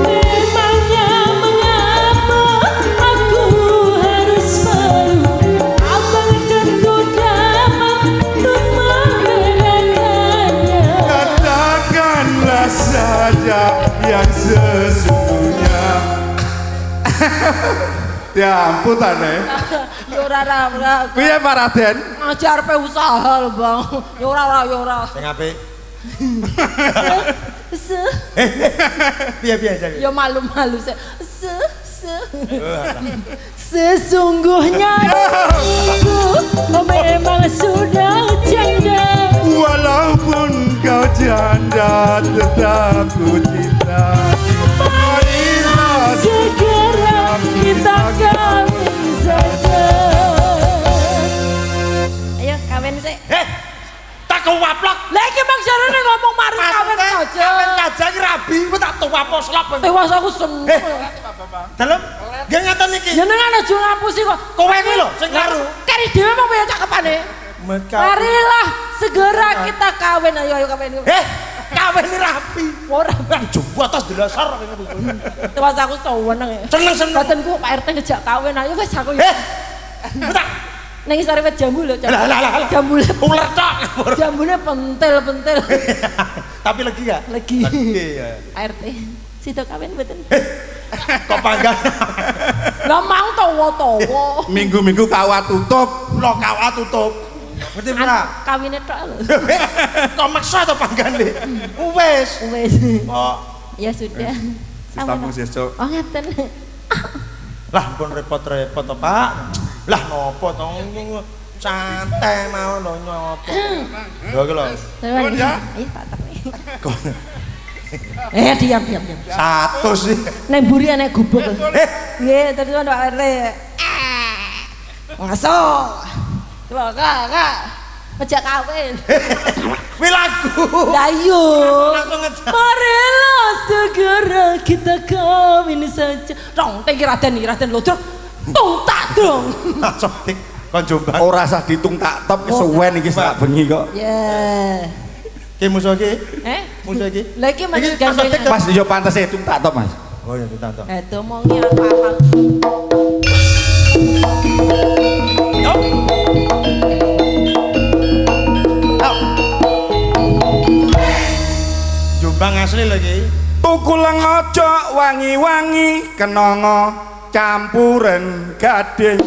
E: Memangnya mengapa aku harus malu? Abang tentu dapat untuk membedakannya.
B: Katakanlah saja yang sesungguhnya. Ya ampun Tane.
E: Yo ora.
B: Piye Pak Raden?
E: Ngajar pe usaha lho, Bang. Yo ora.
C: Sing apik. Piye aja.
E: Yo malu-malu sesungguhnya aku memang sudah janda.
B: Walaupun kau janda,
C: wapo slop.
E: Tewas aku seneng.
C: Dalem. Nggih ngeten iki.
E: Jenengan aja ngapusi kok.
C: Kowe kuwi lho sing karo.
E: Kari dhewe mong piye cakepane? Marilah segera kita kawin. Ayo kawin.
C: Kawin rapi.
E: Ora
C: Jumbo atas dasar ngene kuwi.
E: tewas aku seneng.
C: Seneng.
E: Badanku Pak RT ngejak kawin. Ayo wis aku ya. Ning isore wit jambu lho, Cak.
C: Lah.
E: Jambule
C: Ular tok.
E: jambune pentil.
C: Tapi lagi gak?
E: Lagi.
C: Ya.
E: RT. Sido kawin mboten.
C: Kok panggang.
E: Lah mau tawa-tawa.
B: Minggu-minggu kawat tutup.
C: Lo kawat tutup. Ngerti ora?
E: Kawine tok lho.
C: Kok maksa to panggane? Wis.
E: Wis.
C: Kok
E: Ya sudah.
B: Sambung sesuk.
E: Oh ngeten.
C: lah pun repot-repot to, Pak. Lah nopo to santai mau lho nyopo. Lho iki lho.
E: Nuwun ya. Iya tak terus. Diam.
C: 100 sih.
E: Neng mburi ana gubuk. Nggih, terus Pak RT. Masuk. Tuh, Kak. Ngejak kawin.
C: Kuwi lagu.
E: Lah iya.
C: Langsung ngejak.
E: Marilah segera kita kawin saja. Dong, iki Raden Lodrok. Tung tak dong.
C: Langsung dik kon jombang.
B: Ora usah ditung tak top kesuwen iki sak bengi kok.
E: Ya.
C: Ki musuh iki? Musuh iki?
E: Lah iki masih
C: maksudnya
E: gandeng.
B: Mas yo pantes tung tak top, Mas.
C: Oh ya ditanto.
E: Omongi apa-apa.
C: Yo. Jombang asli lagi.
B: Tukulang aja wangi-wangi kenanga campuren gading.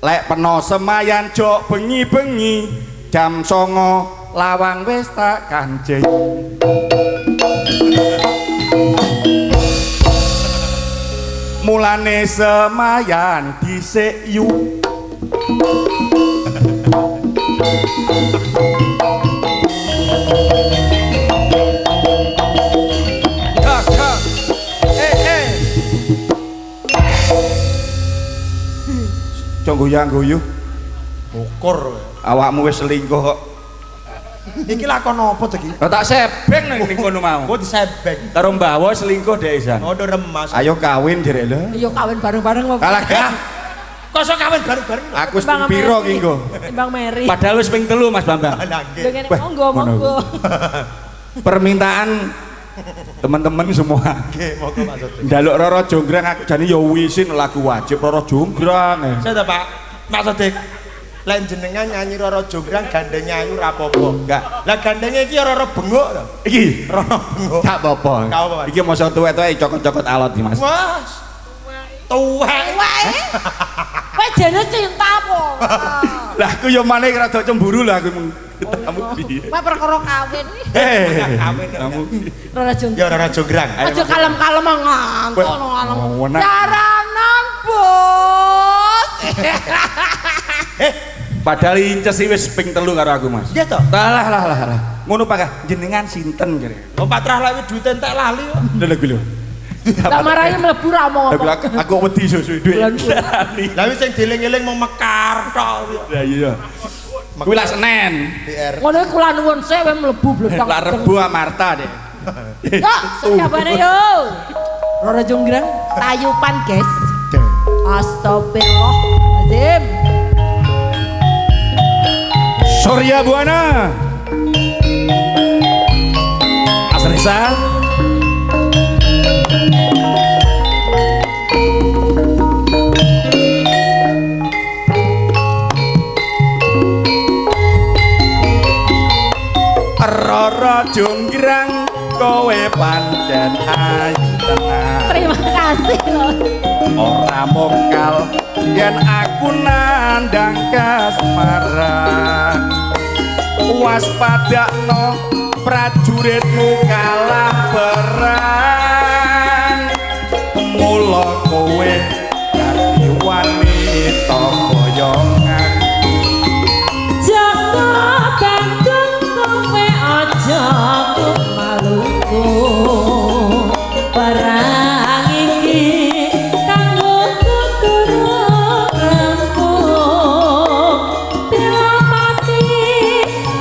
B: Lek peno semayan jok bengi-bengi jam 09.00 lawang wis tak kancing. Mulane semayan dhisik yu. Guyu.
C: Ukur.
B: Awakmu wis selingkuh kok.
C: Iki lakon apa to iki?
B: Tak sebeng nang kono mau.
C: Kok disebeng.
B: Karo mbawa selingkuh dhek isan.
C: Ngono remas.
B: Ayo kawin jerek lho.
E: Iya kawin bareng-bareng kok.
B: Kalah gak.
C: Kosok kawin bareng-bareng.
B: Aku wis ping piro ki nggo?
E: Timbang Mary.
B: Padahal wis ping 3 Mas Bambang.
C: Lah nggih.
E: Lho ngene monggo.
B: Permintaan teman-teman semua.
C: Nggih, monggo Pak Sodik.
B: Njaluk Roro Jonggrang aku jane ya wisin lagu wajib Roro Jonggrang.
C: Saya Pak Sodik. Lain jenengan nyanyi Roro Jonggrang gandeng nyanyi ora apa-apa.
B: Enggak.
C: Lah gandenge iki Roro bengok to.
B: Iki
C: Roro bengok.
B: gak apa-apa.
C: Gak apa-apa.
B: Iki mosok tuwek-tuwek cokot-cokot alot iki Mas.
C: Mas. Tuwek.
E: Kowe jane cinta apa?
B: Lah aku yo maneh rada cemburu lah aku kamu piye.
E: Kowe perkara kawin.
C: Kawin.
B: Kamu
E: Rora Jong.
C: Ya Roro Jonggrang.
E: Aja kalem-kalem ngantono alem.
B: Wenak.
E: Jaranan, Bos.
B: Padahal inces wis ping 3 karo aku Mas.
C: Nggih to?
B: Lah. Ngono Pak, jenengan sinten jare?
C: Oh Patrah lek duit entek lali kok.
B: Lha lho.
E: Tak marahi mlebu ra omong apa.
B: Aku wedi susu duit.
C: Lah wis sing dieling-eling mau mekar tok.
B: Lah iya. Kuwi lah Senin.
C: DR.
E: Ngono kula nuwun sik kowe mlebu bledang.
B: Lah Rebo Amarta deh.
E: Yo, sakabane yo. Rora Jonggrang tayupan, guys. Astagfirullahaladzim.
B: Surya Buana. Asrisa. Roro Jonggrang kowe pancen ayu tenan.
E: Terima kasih loh.
B: Ora mongkal yen aku nandang kasmaran. Waspadakno prajuritmu kalah perang. Mula kowe dadi wanita boyongan.
E: Jaga bandung kowe aja maluku. Perang iki kanggo tuturung rampung. Bila mati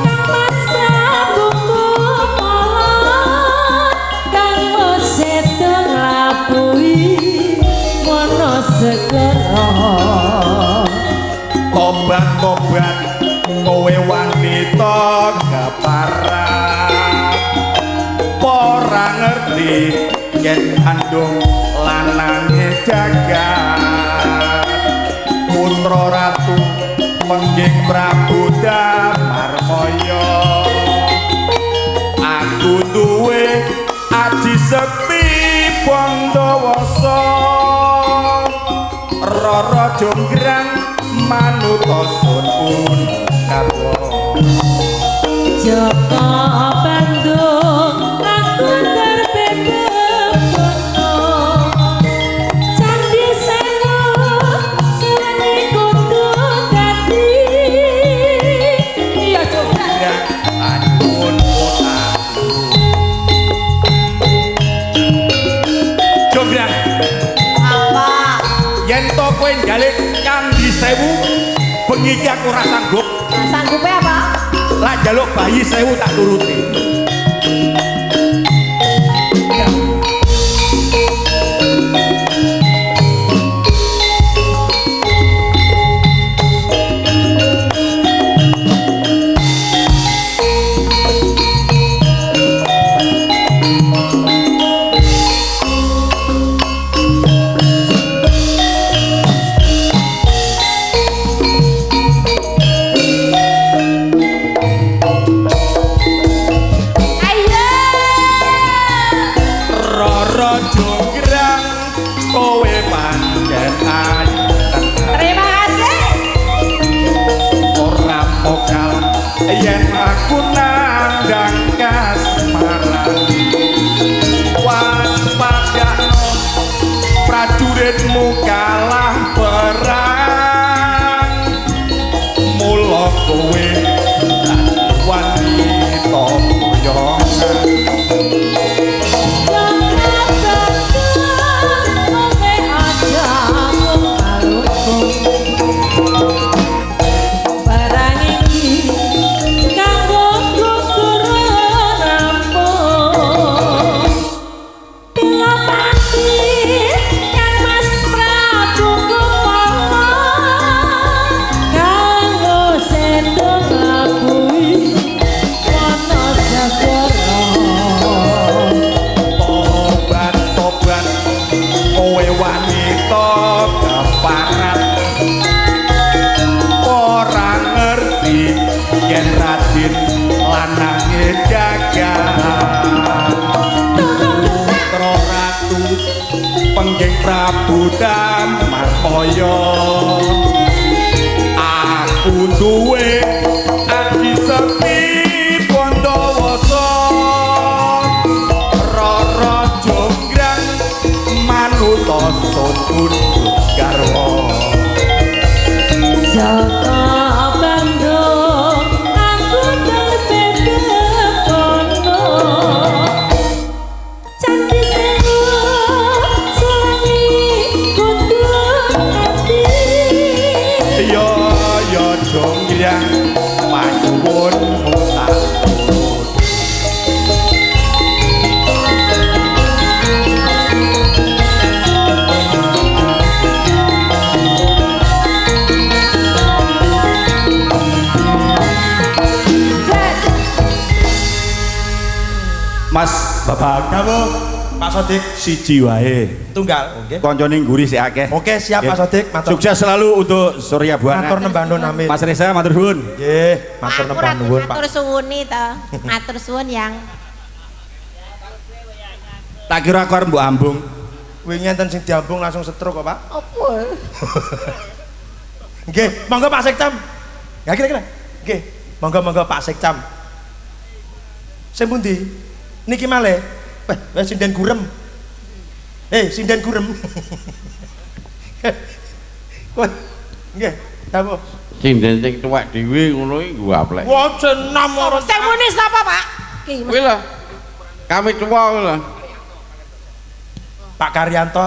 E: kang masamu
D: segera
B: tobat kowe wanita keparat ora ngerti yen kandung lanange jagat putra ratu pengging Prabu Damarmaya aku duwe aji sekti Pandawasa Rara Jonggrang manuta sun garwa
D: Jaka Bandung aku terbebas Candi Seno suwene kudu dadi iya coba
B: anyun potaku Jonggrang
E: Apa?
B: yen to kowe njaluk Candi Sewu bengi iki aku ora sanggup
E: Sanggupe apa?
B: lah njaluk bayi 1000 tak turuti yen aku nandang kasmaran waspadakno prajuritmu kalah perang mula kowe wanita boyongan pengging Prabu Damarmaya aku duwe aji sekti Pandawasa Rara Jonggrang manuta sun garwa
D: Jaka Bandung aku terbebas kono Candi Sewu suwangi kudu ati
B: ya Jonggrang manyuwun mutakun Mas Bapak
C: Namo Pak Sodik
B: siji wae
C: tunggal. Oke.
B: koncone ngguri sik akeh.
C: Oke, siap Pak Sodik. Matur.
B: Sukses selalu untuk Surya Buana.
C: Matur nembah nuwun amin.
B: Mas Reza matur nuwun.
C: Nggih, matur nembah nuwun Pak.
F: Matur suwuni to. Matur suwun yang
B: Tak kira aku arep mbok ambung.
C: Wingi enten sing diambung langsung stroke kok, Pak.
F: opo?
C: Nggih, monggo Pak Sekcam. Ya kira-kira. Nggih, monggo Pak Sekcam. Sing pundi? Niki malih. Weh sinden gurem. Sinden gurem. Wah, nggih, dawuh.
A: Sinden sing tuwek dhewe ngono iki gua aplek.
C: Wah, jenam ora.
F: Sing muni sapa, Pak? Ki.
A: Kuwi lho. Kami tuwa kuwi lho.
C: Pak Karyanto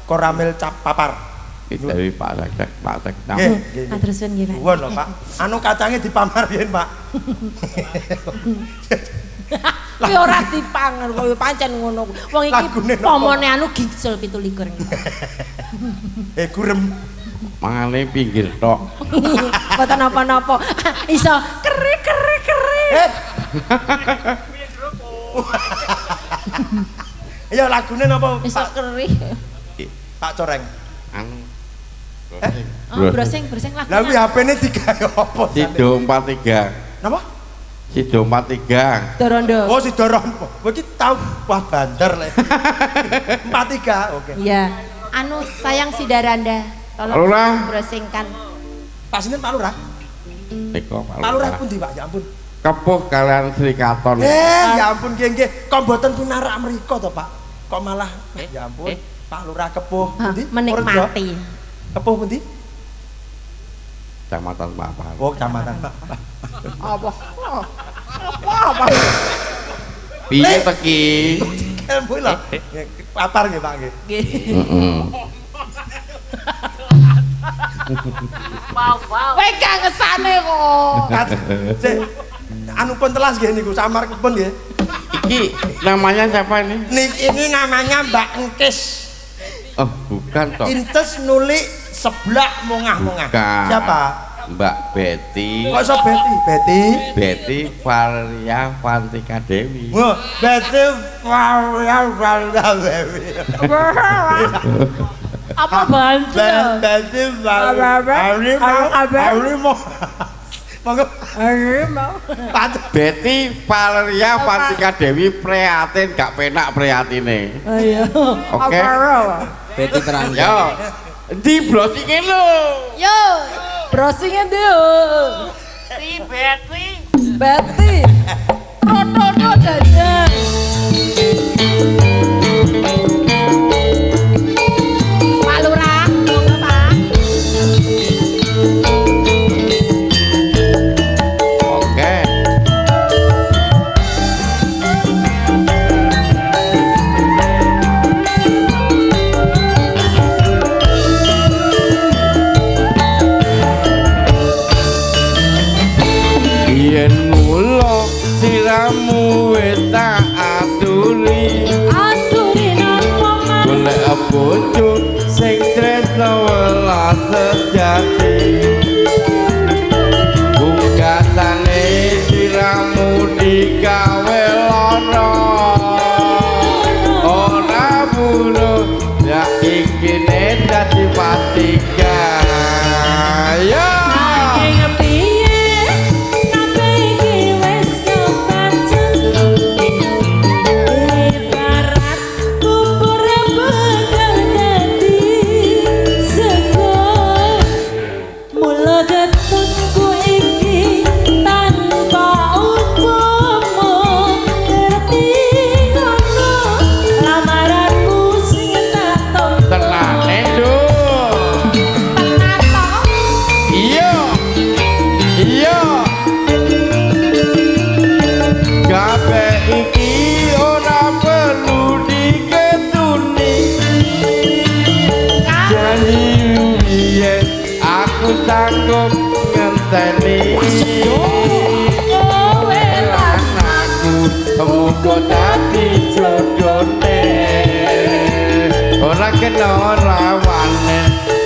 C: Koramil Cap Papar.
A: Iki dari Pak Sekcam, Pak Sekcam.
C: Nggih, nggih.
D: Matur suwun nggih Pak.
C: Nuwun lho, Pak. Anu kacange dipamar yen, Pak.
F: Kuwi ora dipangan koyo pancen ngono. Wong iki
C: Lagune napa?
F: pomone anu gingsul 17.
C: Gurem.
B: Mangane pinggir tok.
F: Mboten napa-napa. Iso keri.
C: Ya lagune napa?
F: Iso keri.
C: Pak Coreng.
B: Anu.
F: Oh, brosing lagu.
C: Lah kuwi HP-ne digawe apa?
B: Sido 43.
C: Napa?
B: Sido 43.
F: Dorondo.
C: Oh, si Doron. Kowe iki tau wah bandar lek. 43. Oke.
F: Iya. Anu sayang si Daranda. Tolong
B: Lurah.
F: brosingkan.
C: Pak Sinten Pak Lurah.
B: Eko
C: Pak Lurah pundi, Pak? Ya ampun.
B: Kepuh kalian Sri Katon.
C: Ya ampun nggih. Kok mboten pinarak mriko to, Pak? Kok malah ya ampun. Pak Lurah Kepuh pundi?
F: Menikmati.
C: Kepuh pundi?
B: Kecamatan Papan.
C: Oh, kecamatan Pak.
F: Apa?
B: Piye teki?
C: Ilmu lho. Papar nggih, Pak nggih.
B: Heeh.
F: Wow. Kowe gak ngesane kok.
C: Sik. Anu pun telas nggih niku samar pun nggih.
B: Iki namanya siapa ini?
C: Ini namanya Mbak Engkis.
B: Oh, bukan toh.
C: Intes nulik seblak mongah-mongah.
B: Bukan.
C: Siapa?
B: Mbak Betty.
C: Kok iso Betty? Betty?
B: Betty Valia Fantika Dewi.
C: Wah, Betty Valia Dewi.
F: Apa bantu?
C: Betty Valia Monggo.
B: Betty Valeria Fantika Dewi prihatin gak penak prihatine.
E: Ayo.
B: Oke.
A: Betty terang.
B: Yo. Di browsingin lo.
F: Yo, browsingnya dia. Si Betty. Rodo dadah. Pak Lurah, monggo Pak.
B: Oke. Yen mulo siramu wis tak aturi. Golek bojo sing tresno welas sejati. Pungkasane siramu digawe lara. Ora bunuh ya ikine dadi patiga. Ya. Sanggup ngenteni anakku muga dadi jodone ora kena rawane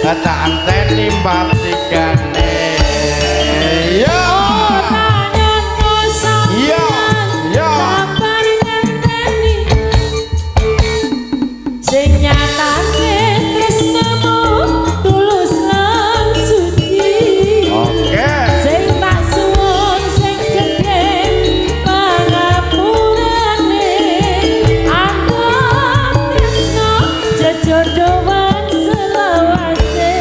B: tak anteni patikane yo yo
D: sing nyatane tresnamu tulus lan suci.
B: oke
D: Sing tak suwun sing gedhe pangapurane antara tresna jejodohan selawase.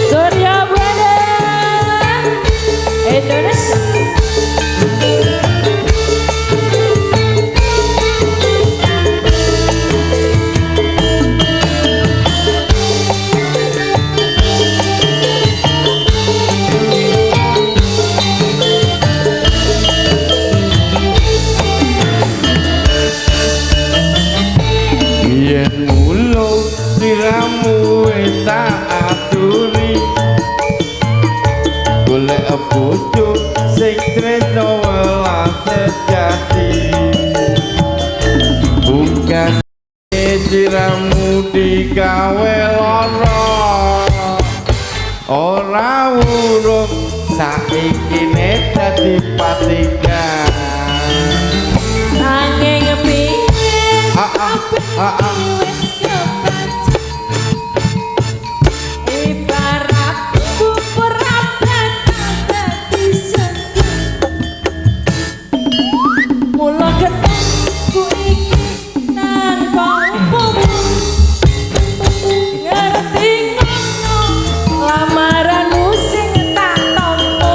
D: Surya Badan Indonesia.
B: yen mulo siramu wis tak aturi
G: golek bojo sing tresno welas sejati bukan siramu digawe lara ora urung saiki nek dadi patikan
D: Angin ngepingin wis kebaca ibarat bubur abad dadi seger mula ketemu iki tanpa upamu ngerti ngono lamaranmu sing tak tampa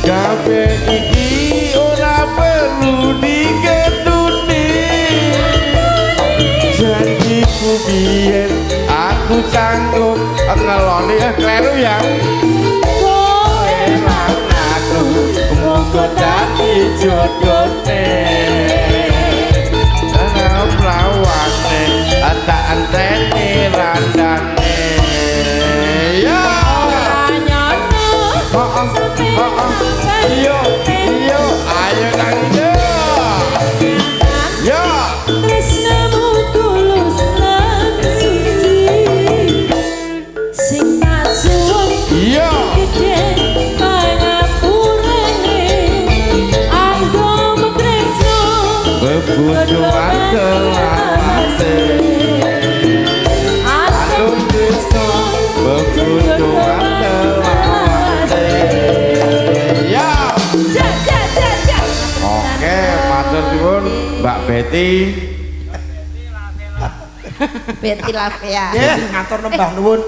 G: kabeh iki ora perlu diketuni janjiku biyen aku sanggup ngeloni kleru ya kowe lan aku monggo dadi jodone ana prawane tak anteni randane ya Iyo, iyo, ayo nangjo. Yo.
D: Tresnamu tulus lan suci. Sing tak suwun.
G: Yo.
D: Gede pangapurane. Anggo tresno.
G: Bebujuan kelawase. Aku tresno. Bebujuan kelawase. Yo. Oke, matur suwun Mbak Betty.
F: Betty Lavea.
C: Nggih, ngatur nembah nuwun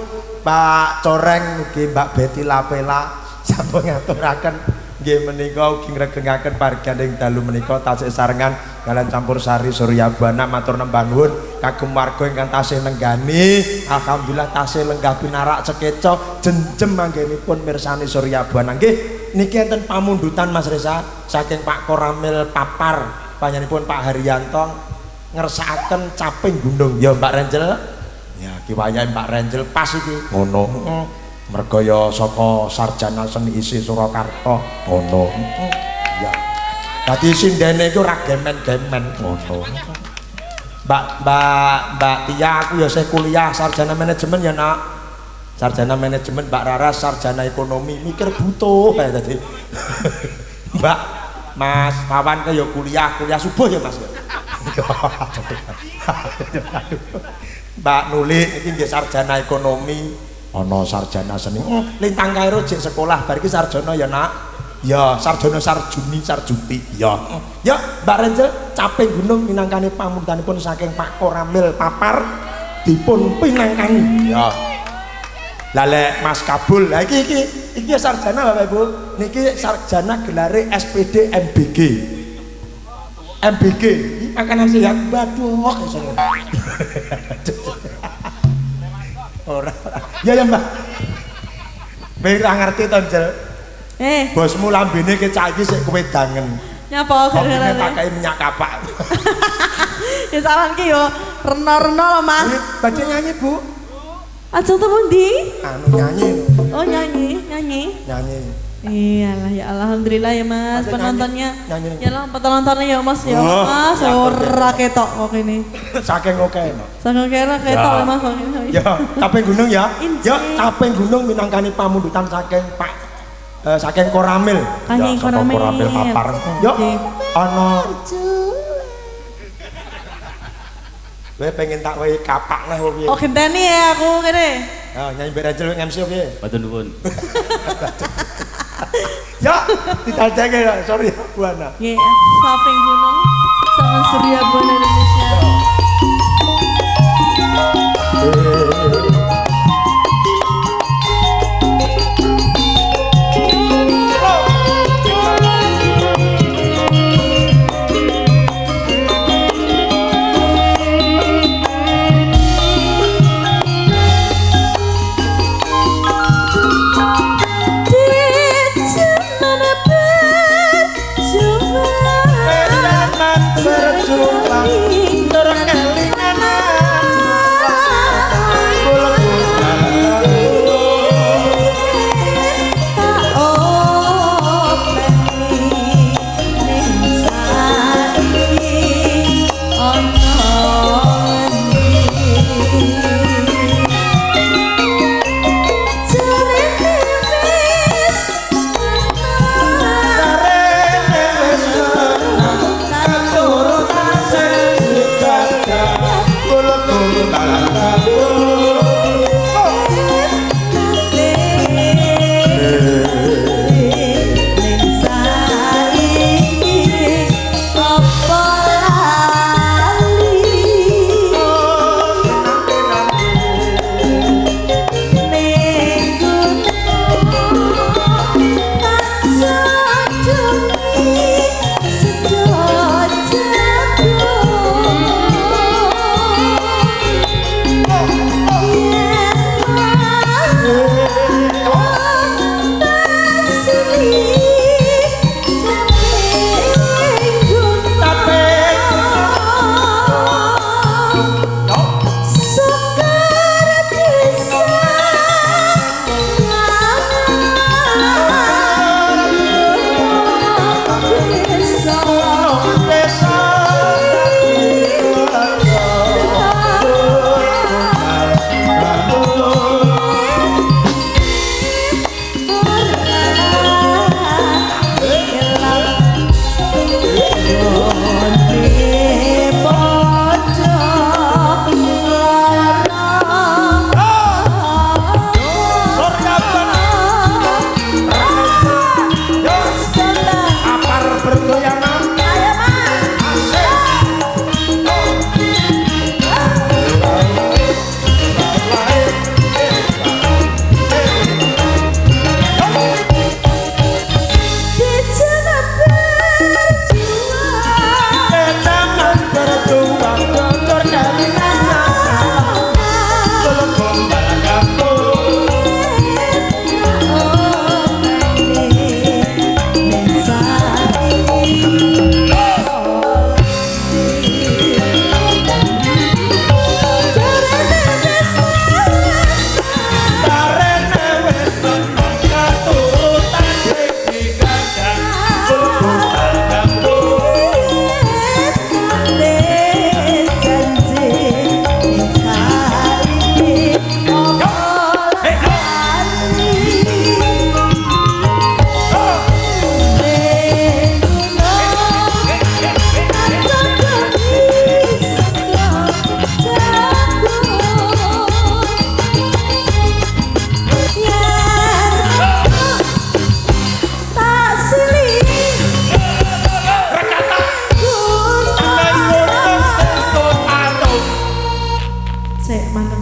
C: Pak Coreng ugi Mbak Betty Lavela sampun ngaturaken nggih menika ugi ngregengaken parganing dalu menika tasih sarengan kalian campur sari Surya Buana matur nembah nuwun kagem warga ingkang tasih nenggani alhamdulillah tasih lenggah pinarak cekeca jenjem manggenipun mirsani Surya Buana nggih niki enten pamundutan Mas Reza saking Pak Koramil Papar panjenenganipun Pak Haryanto ngersakaken caping gunung ya Mbak Renjel ya ki wayahe Mbak Renjel pas iki ngono mergo ya saka sarjana seni isi Surakarta ngono ya dadi sindene iku ora gemen-gemen ngono Mbak Tia aku ya saya kuliah sarjana manajemen ya nak sarjana manajemen Mbak Rara sarjana ekonomi mikir butuh kayak tadi Mbak Mas Pawan ke ya kuliah subuh ya Mas Mbak Nuli ini nggih sarjana ekonomi ana sarjana seni lintang kairo jek sekolah bar iki sarjana ya nak ya sarjana sarjuni sarjuti ya ya Mbak Renjel caping gunung minangkane pamundutanipun saking Pak Koramil Papar dipun pinangkani ya Lale Mas Kabul, lah iki sarjana Bapak Ibu. Niki sarjana gelare SPD MBG. MBG, makanan sehat baduh iso. Ora. Ya Mbak. Ora ngerti to, Jel. Bosmu lambene kecak iki sik kowe dangen.
E: Nyapa gara-gara
C: tak kei minyak kapak.
E: Ya saran ki yo reno-reno lho Mas.
C: Baca nyanyi, Bu.
E: Aja temen ndi?
C: Anu nyanyi.
E: Oh nyanyi. Iyalah ya alhamdulillah ya Mas penontonnya. Ya lah penontonnya ya Mas ya. Mas ora ketok kok ini.
C: Saking oke.
E: Saking kira ketok ya Mas.
C: Ya, caping gunung ya. Ya, caping gunung minangkani pamundutan saking Pak saking Koramil.
E: Ya,
C: Koramil Papar. Yo, ana Kowe pengen tak wae kapak neh piye?
E: Oh genteni ya aku kene.
C: Ya nyanyi Mbak Rachel MC piye?
A: Matur nuwun.
C: Ya, ditandake ya, sorry Buana.
E: Nggih, Saping Gunung sama Surya Buana Indonesia.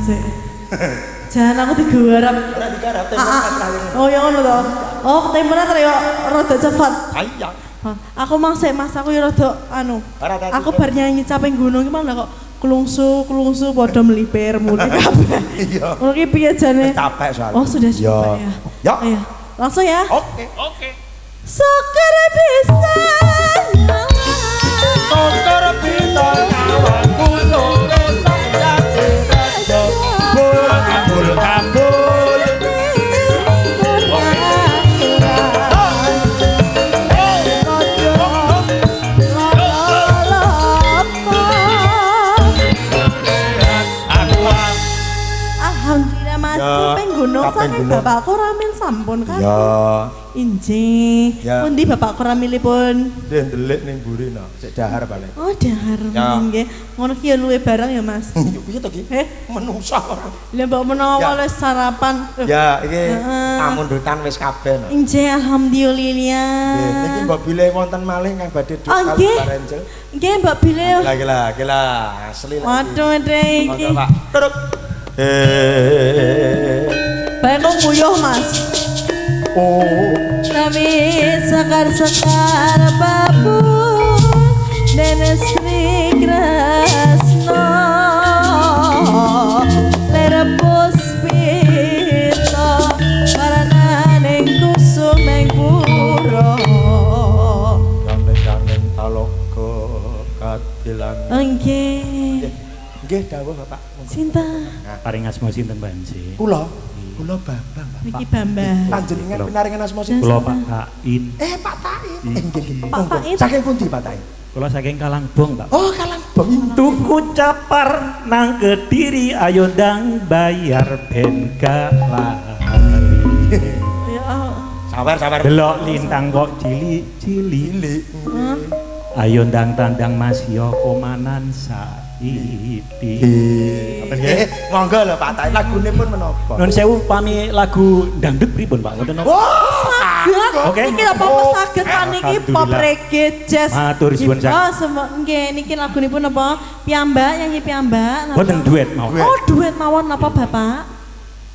E: Cek. Jangan aku digarap.
C: Ora digarap
E: Oh ya ngono to. Oh, ketempelan ya rada cepat.
C: Iya.
E: Aku Mas aku ya rada anu. Aku bar nyanyi caping gunung iki malah kok klungsu padha melipir muli kabeh.
C: Iya.
E: Ngono ki piye jane?
C: Capek soalnya.
E: Oh, sudah capek ya.
C: Ya.
E: Ayo. Langsung ya.
C: Oke.
E: Sokar bisa
C: Sokor bisa kawan gunung esok jati raja kabul
E: Alhamdulillah Mas, ping gunung saking bapakku ramen sampun kan.
C: Ya.
E: Injih.
C: Ya.
E: Pundi bapakku ramilipun?
C: Dia ndelik ning mburi no, sik dahar balik.
E: Oh, dahar
C: Ya.
E: nggih. Ngono ki ya luwe barang ya, Mas.
C: Yo piye to ki? Menungsa.
E: Lah mbok menawa
C: Ya.
E: wis sarapan.
C: Ya, iki
E: Heeh.
C: pamundutan wis kabeh no.
E: Injih
C: Nggih,
E: alhamdulillah.
C: niki mbok bilih wonten malih kang badhe
E: Oh,
C: dukal
E: nggih.
C: Barenjel.
E: Nggih, Mbak Bile.
C: Gila, asli lagi.
E: Waduh, Dek iki.
C: Monggo, Pak. Turut.
E: Bae kok nguyuh, Mas.
C: Oh.
E: Tapi sekar-sekar babu Dene Sri Kresno Lerepus pito Warnaning kusumeng puro
C: Gandeng-gandeng talaga kadilan.
E: Nggih.
C: Nggih dawuh Bapak.
E: Sinta
A: Paring asma sinten Panji?
C: Kula Bambang, Pak.
E: niki Bambang.
C: Panjenengan pinaringan asma sinten?
A: Kula Pak Tain.
C: Pak Tain. Nggih.
E: Pak Tain.
C: Saking pundi Pak Tain?
A: Kula saking Kalangbong, Pak.
C: Oh, Kalangbong.
A: Tuku capar nang Kediri ayo ndang bayar ben gak lali.
E: Ya.
C: Sabar.
A: Delok lintang kok cili-cili. Ayo ndang tandang Mas yo komanan saiki.
C: Monggo lho Pak Tain, lagune pun menapa?
A: Nun sewu pami lagu dangdut pripun Pak? Wonten napa?
E: Saged.
A: Oke.
E: Niki apa saged paniki pop
A: Alhamdulillah.
E: reggae jazz.
A: Matur suwun
E: Oh,
A: sanget.
E: nggih niki lagunipun apa? Piyambak nyanyi piyambak. napa?
A: Wonten duet mau.
E: Oh, duet mawon napa Bapak?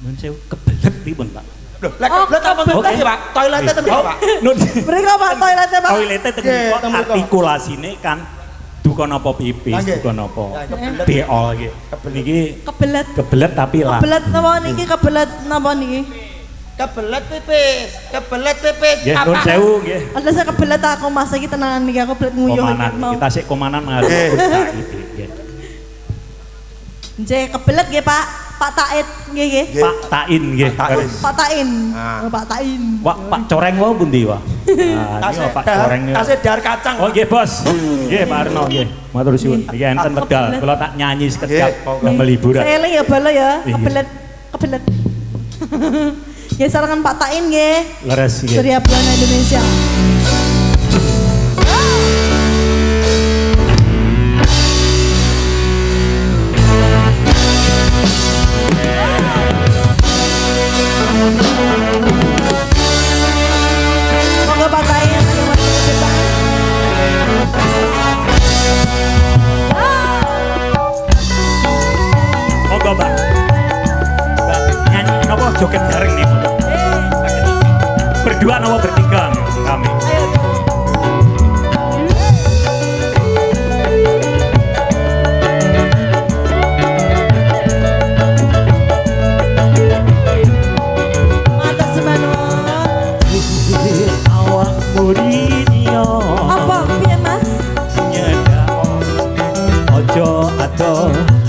A: Nun sewu kebelet pripun Pak?
C: Lho, lek kebelet apa
A: Oke.
C: betul Pak? Toilete temen Pak.
A: Nun
E: Mereka Pak toiletnya Pak.
A: toilete
C: Nggih,
A: teng
C: teng mriku.
A: artikulasine kan duka napa pipis,
C: Nggih.
A: duka napa
C: Ya, kebelet.
A: beol nggih. Niki
E: Kebelet.
A: kebelet tapi lah.
E: Kebelet napa niki kebelet napa niki?
C: Kebelet pipis.
A: Nggih, nun sewu nggih.
E: Ada saya kebelet aku Mas iki tenanan niki aku kebelet nguyuh
A: Komanan,
E: iki mau.
A: kita sik komanan ngarep
C: Nggih.
A: nggih.
E: Nggih kebelet nggih Pak. Pak Tait nggih nggih.
A: Pak Tain nggih.
C: Pak Tain.
E: Pak Tain.
C: Ah.
E: Oh, Pak Tain.
A: Wah, Pak Coreng wau pundi, Wah? Nah, ini Pak Coreng.
C: Tasih dahar kacang.
A: Oh nggih, Bos. Nggih, Pak Arno nggih. Matur suwun.
E: Nggih.
A: Iki enten
E: Pak
A: Tegal.
E: kebelet.
A: Kula tak nyanyi sekejap
C: Nggih, monggo.
A: damel hiburan.
E: Saya eling ya bala ya.
A: Iya.
E: Kebelet. Nggih sarangan Pak Tain nggih.
A: Leres nggih.
E: Surya Buana Indonesia. Monggo Pak Tain yang masih depan.
A: Monggo, Mbak. Mbak, nyanyi napa joget bareng nih? Berdua napa bertiga nih, kami?
E: Ayo. Matur semangat.
A: Awakmu dinyo
E: Apa piye Mas?
A: nyedao ojo ado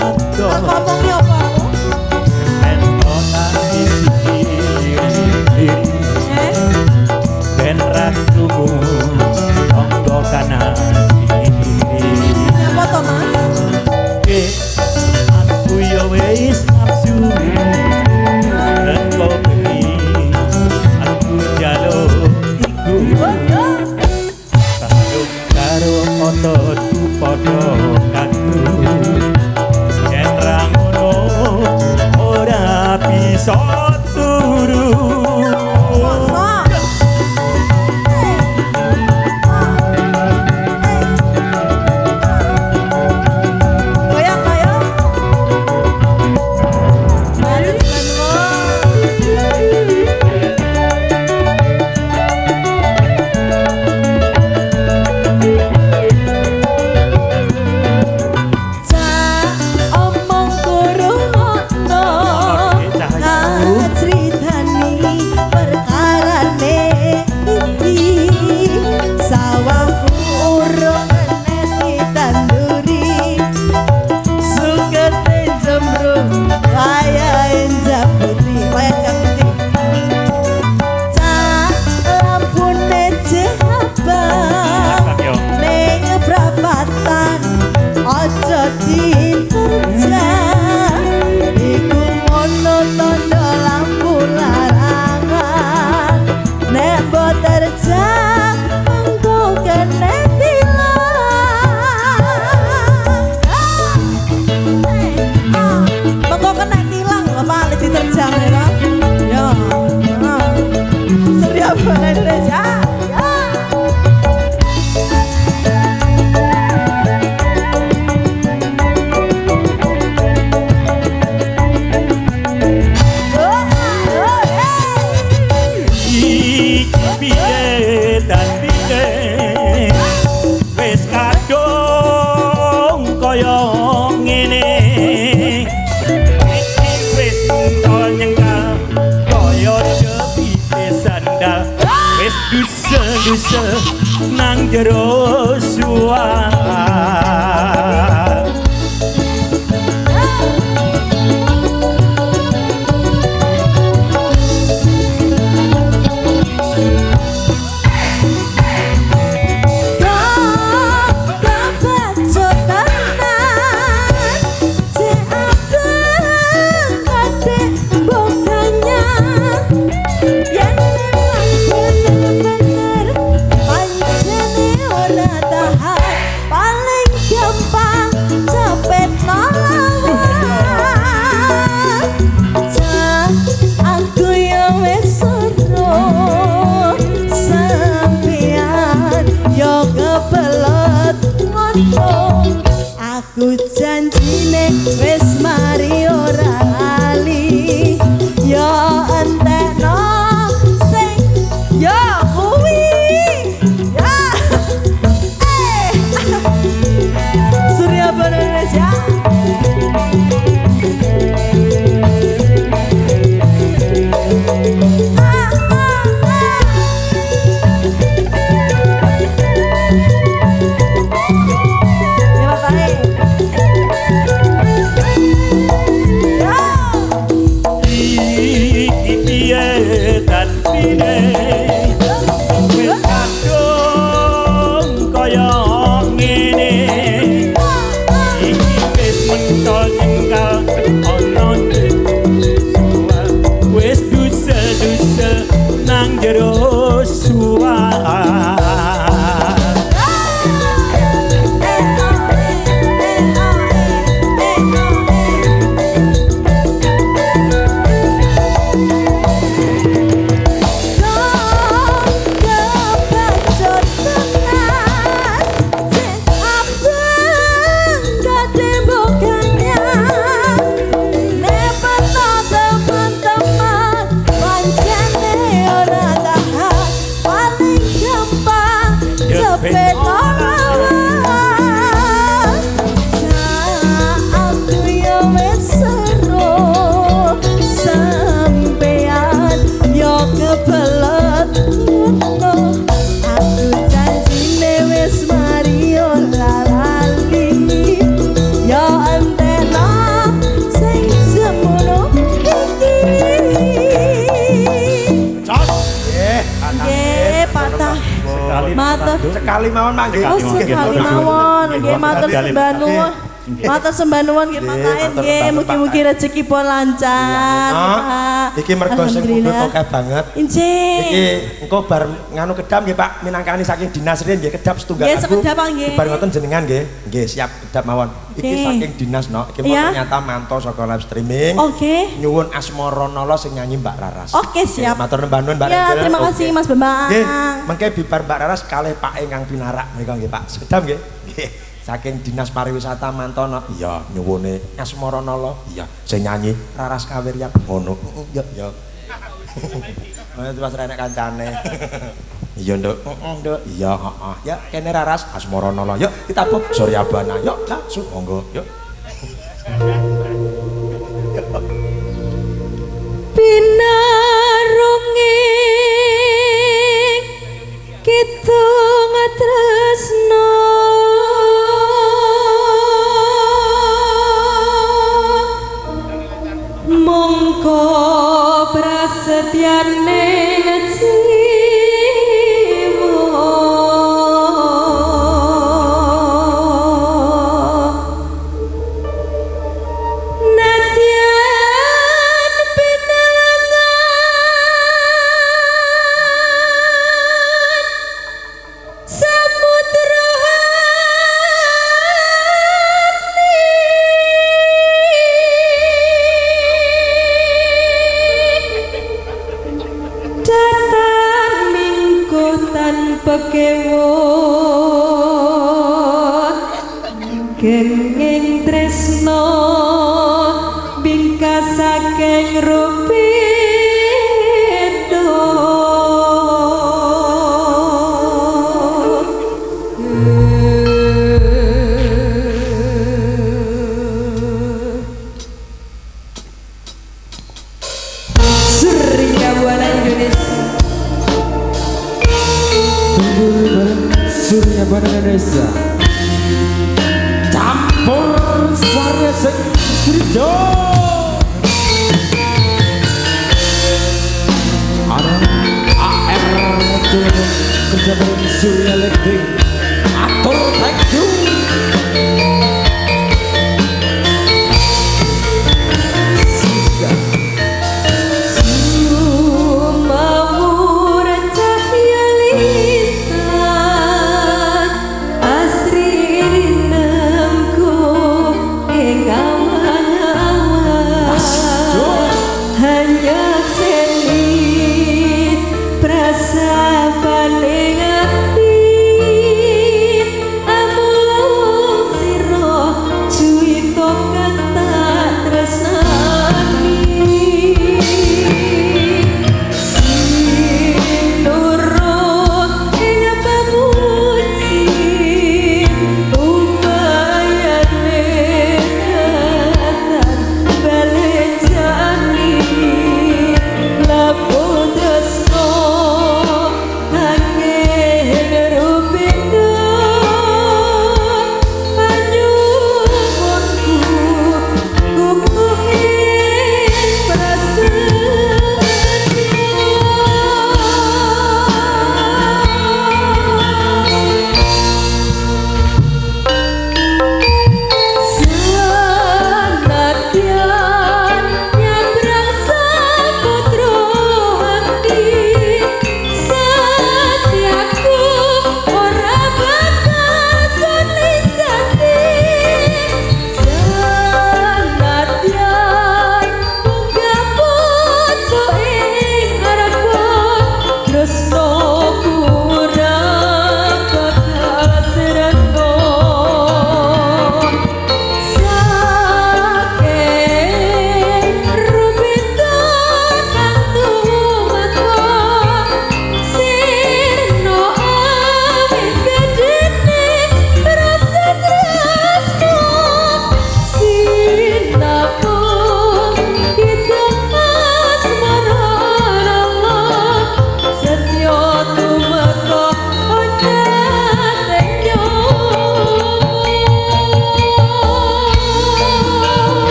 E: Aku ngomongi apa aku?
A: ento tak isi
E: Eh?
A: ben ratumu
E: Bapak lagi diterjang ya. Ya. Surya Bana Indonesia. Ya.
A: Dusa nang jero suara
E: aku janjine wis mari ora lali ya entekno sing ya kuwi ya Surya Bana Indonesia.
C: Sekali mawon mangke.
E: Oh, sekali mawon. Nggih matur sembah nuwun. Matur sembah nuwun nggih Pak Tain nggih. Mugi-mugi rezeki pun lancar.
C: Iki mergo sing mundhut akeh banget.
E: Injih.
C: Iki engko bar nganu kedap nggih Pak, minangkani saking dinas riyen nggih kedap setunggal
E: lagu. Nggih, sekedap nggih.
C: Bar ngoten jenengan nggih. Nggih, siap kedap mawon. Iki saking dinas no. Iki ternyata mantau saka live streaming.
E: Oke.
C: Nyuwun Asmara Nala sing nyanyi Mbak Raras.
E: Oke, siap.
C: Matur nembah nuwun Mbak.
E: Ya, terima kasih Mas Bambang.
C: Nggih, mengke bibar Mbak Raras kalih Pak ingkang pinarak menika nggih Pak. Sekedap nggih. Nggih. Saking Dinas Pariwisata Mantono, iya nyuwune Asmara Nala, iya sing nyanyi Raras Kawiryan ngono. Ya ya. Itu pas renek kancane. Iya, Nduk. Nduk. Iya, heeh. Ya kene Raras Asmara Nala. Yuk ditabuh Surya Bana. Yuk, langsung monggo. Yuk.
D: Pinarungi kita ngatresno mongko prasetyane
E: saking rupindo Surya Buana Indonesia
H: Surya Buana Indonesia campur sari sing Grijo ada AR kerja bareng Surya Letting atur thank you
E: Asri nemku ing awan-awan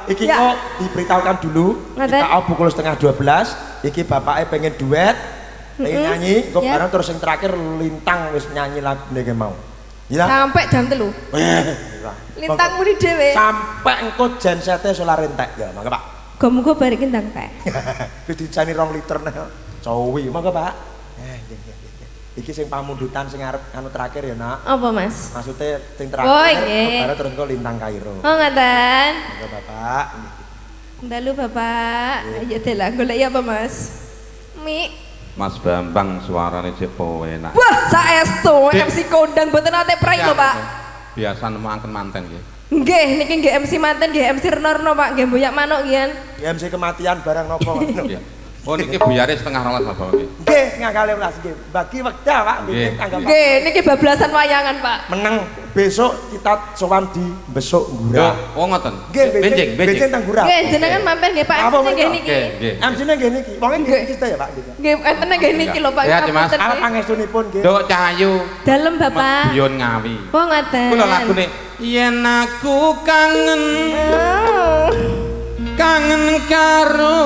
C: iki
E: Ya.
C: kok diberitahukan dulu.
D: Ngoten.
C: Kita pukul setengah 12. Iki bapaknya pengen duet, pengen nyanyi. Kok
D: Ya.
C: bareng terus yang terakhir Lintang wis nyanyi lagu nek mau. Iya.
F: Sampai jam 3. Lintang muni dhewe.
C: Sampai engko jensete solar entek ya, mangga Pak.
F: Muga-muga barikin ndang teh.
C: Wis dicani 2 liter nek cowi, mangga Pak. Nggih. Iki sing pamundutan sing arep anu terakhir ya, Nak.
D: Apa, Mas?
C: Maksudnya sing terakhir.
D: Oh, nggih.
C: Bareng terus engko Lintang Kairo.
D: Oh, ngoten.
C: Mangga Bapak.
F: Ndalu Bapak. Ayo delah golek apa Mas? Mi.
G: Mas Bambang suarane jek enak.
F: Wah, saestu
G: Dik.
F: MC kondang mboten nate prai lho, Pak.
G: Biasa nemokaken manten nggih.
F: Nggih, niki nggih MC manten nggih MC Renorno, Pak. Nggih boyak manuk nggih.
C: Ya MC kematian barang nopo ngono.
G: Iya. Oh niki buyare setengah 12 Bapak nggih.
C: Nggih, ngakale welas nggih. Bagi wekdal Pak,
G: Nggih.
C: nggih tanggap.
F: Nggih, niki bablasan wayangan, Pak.
C: Menang besok kita sowan di besok
G: Ya,
C: Gura.
G: oh ngoten.
C: Nggih,
G: Benjing,
C: benjing tang Gura.
F: Nggih, jenengan mampir nggih, Pak.
C: Apa,
F: MC nggih
C: Pak?
F: niki.
G: Nggih, nggih.
C: MC-ne nggih niki. Wonge nggih
F: Nggih.
C: kita ya Pak.
F: Nggih, enten nggih niki lho, Pak.
G: Sehat, ya, Mas.
F: Ngapunten,
C: Arep
F: nggih.
C: pangestunipun nggih.
G: Dok Cahayu.
F: Dalem, Bapak.
G: Biyon Ngawi.
F: Oh, ngoten.
G: Kula lagune yen aku kangen
F: Oh.
G: kangen karo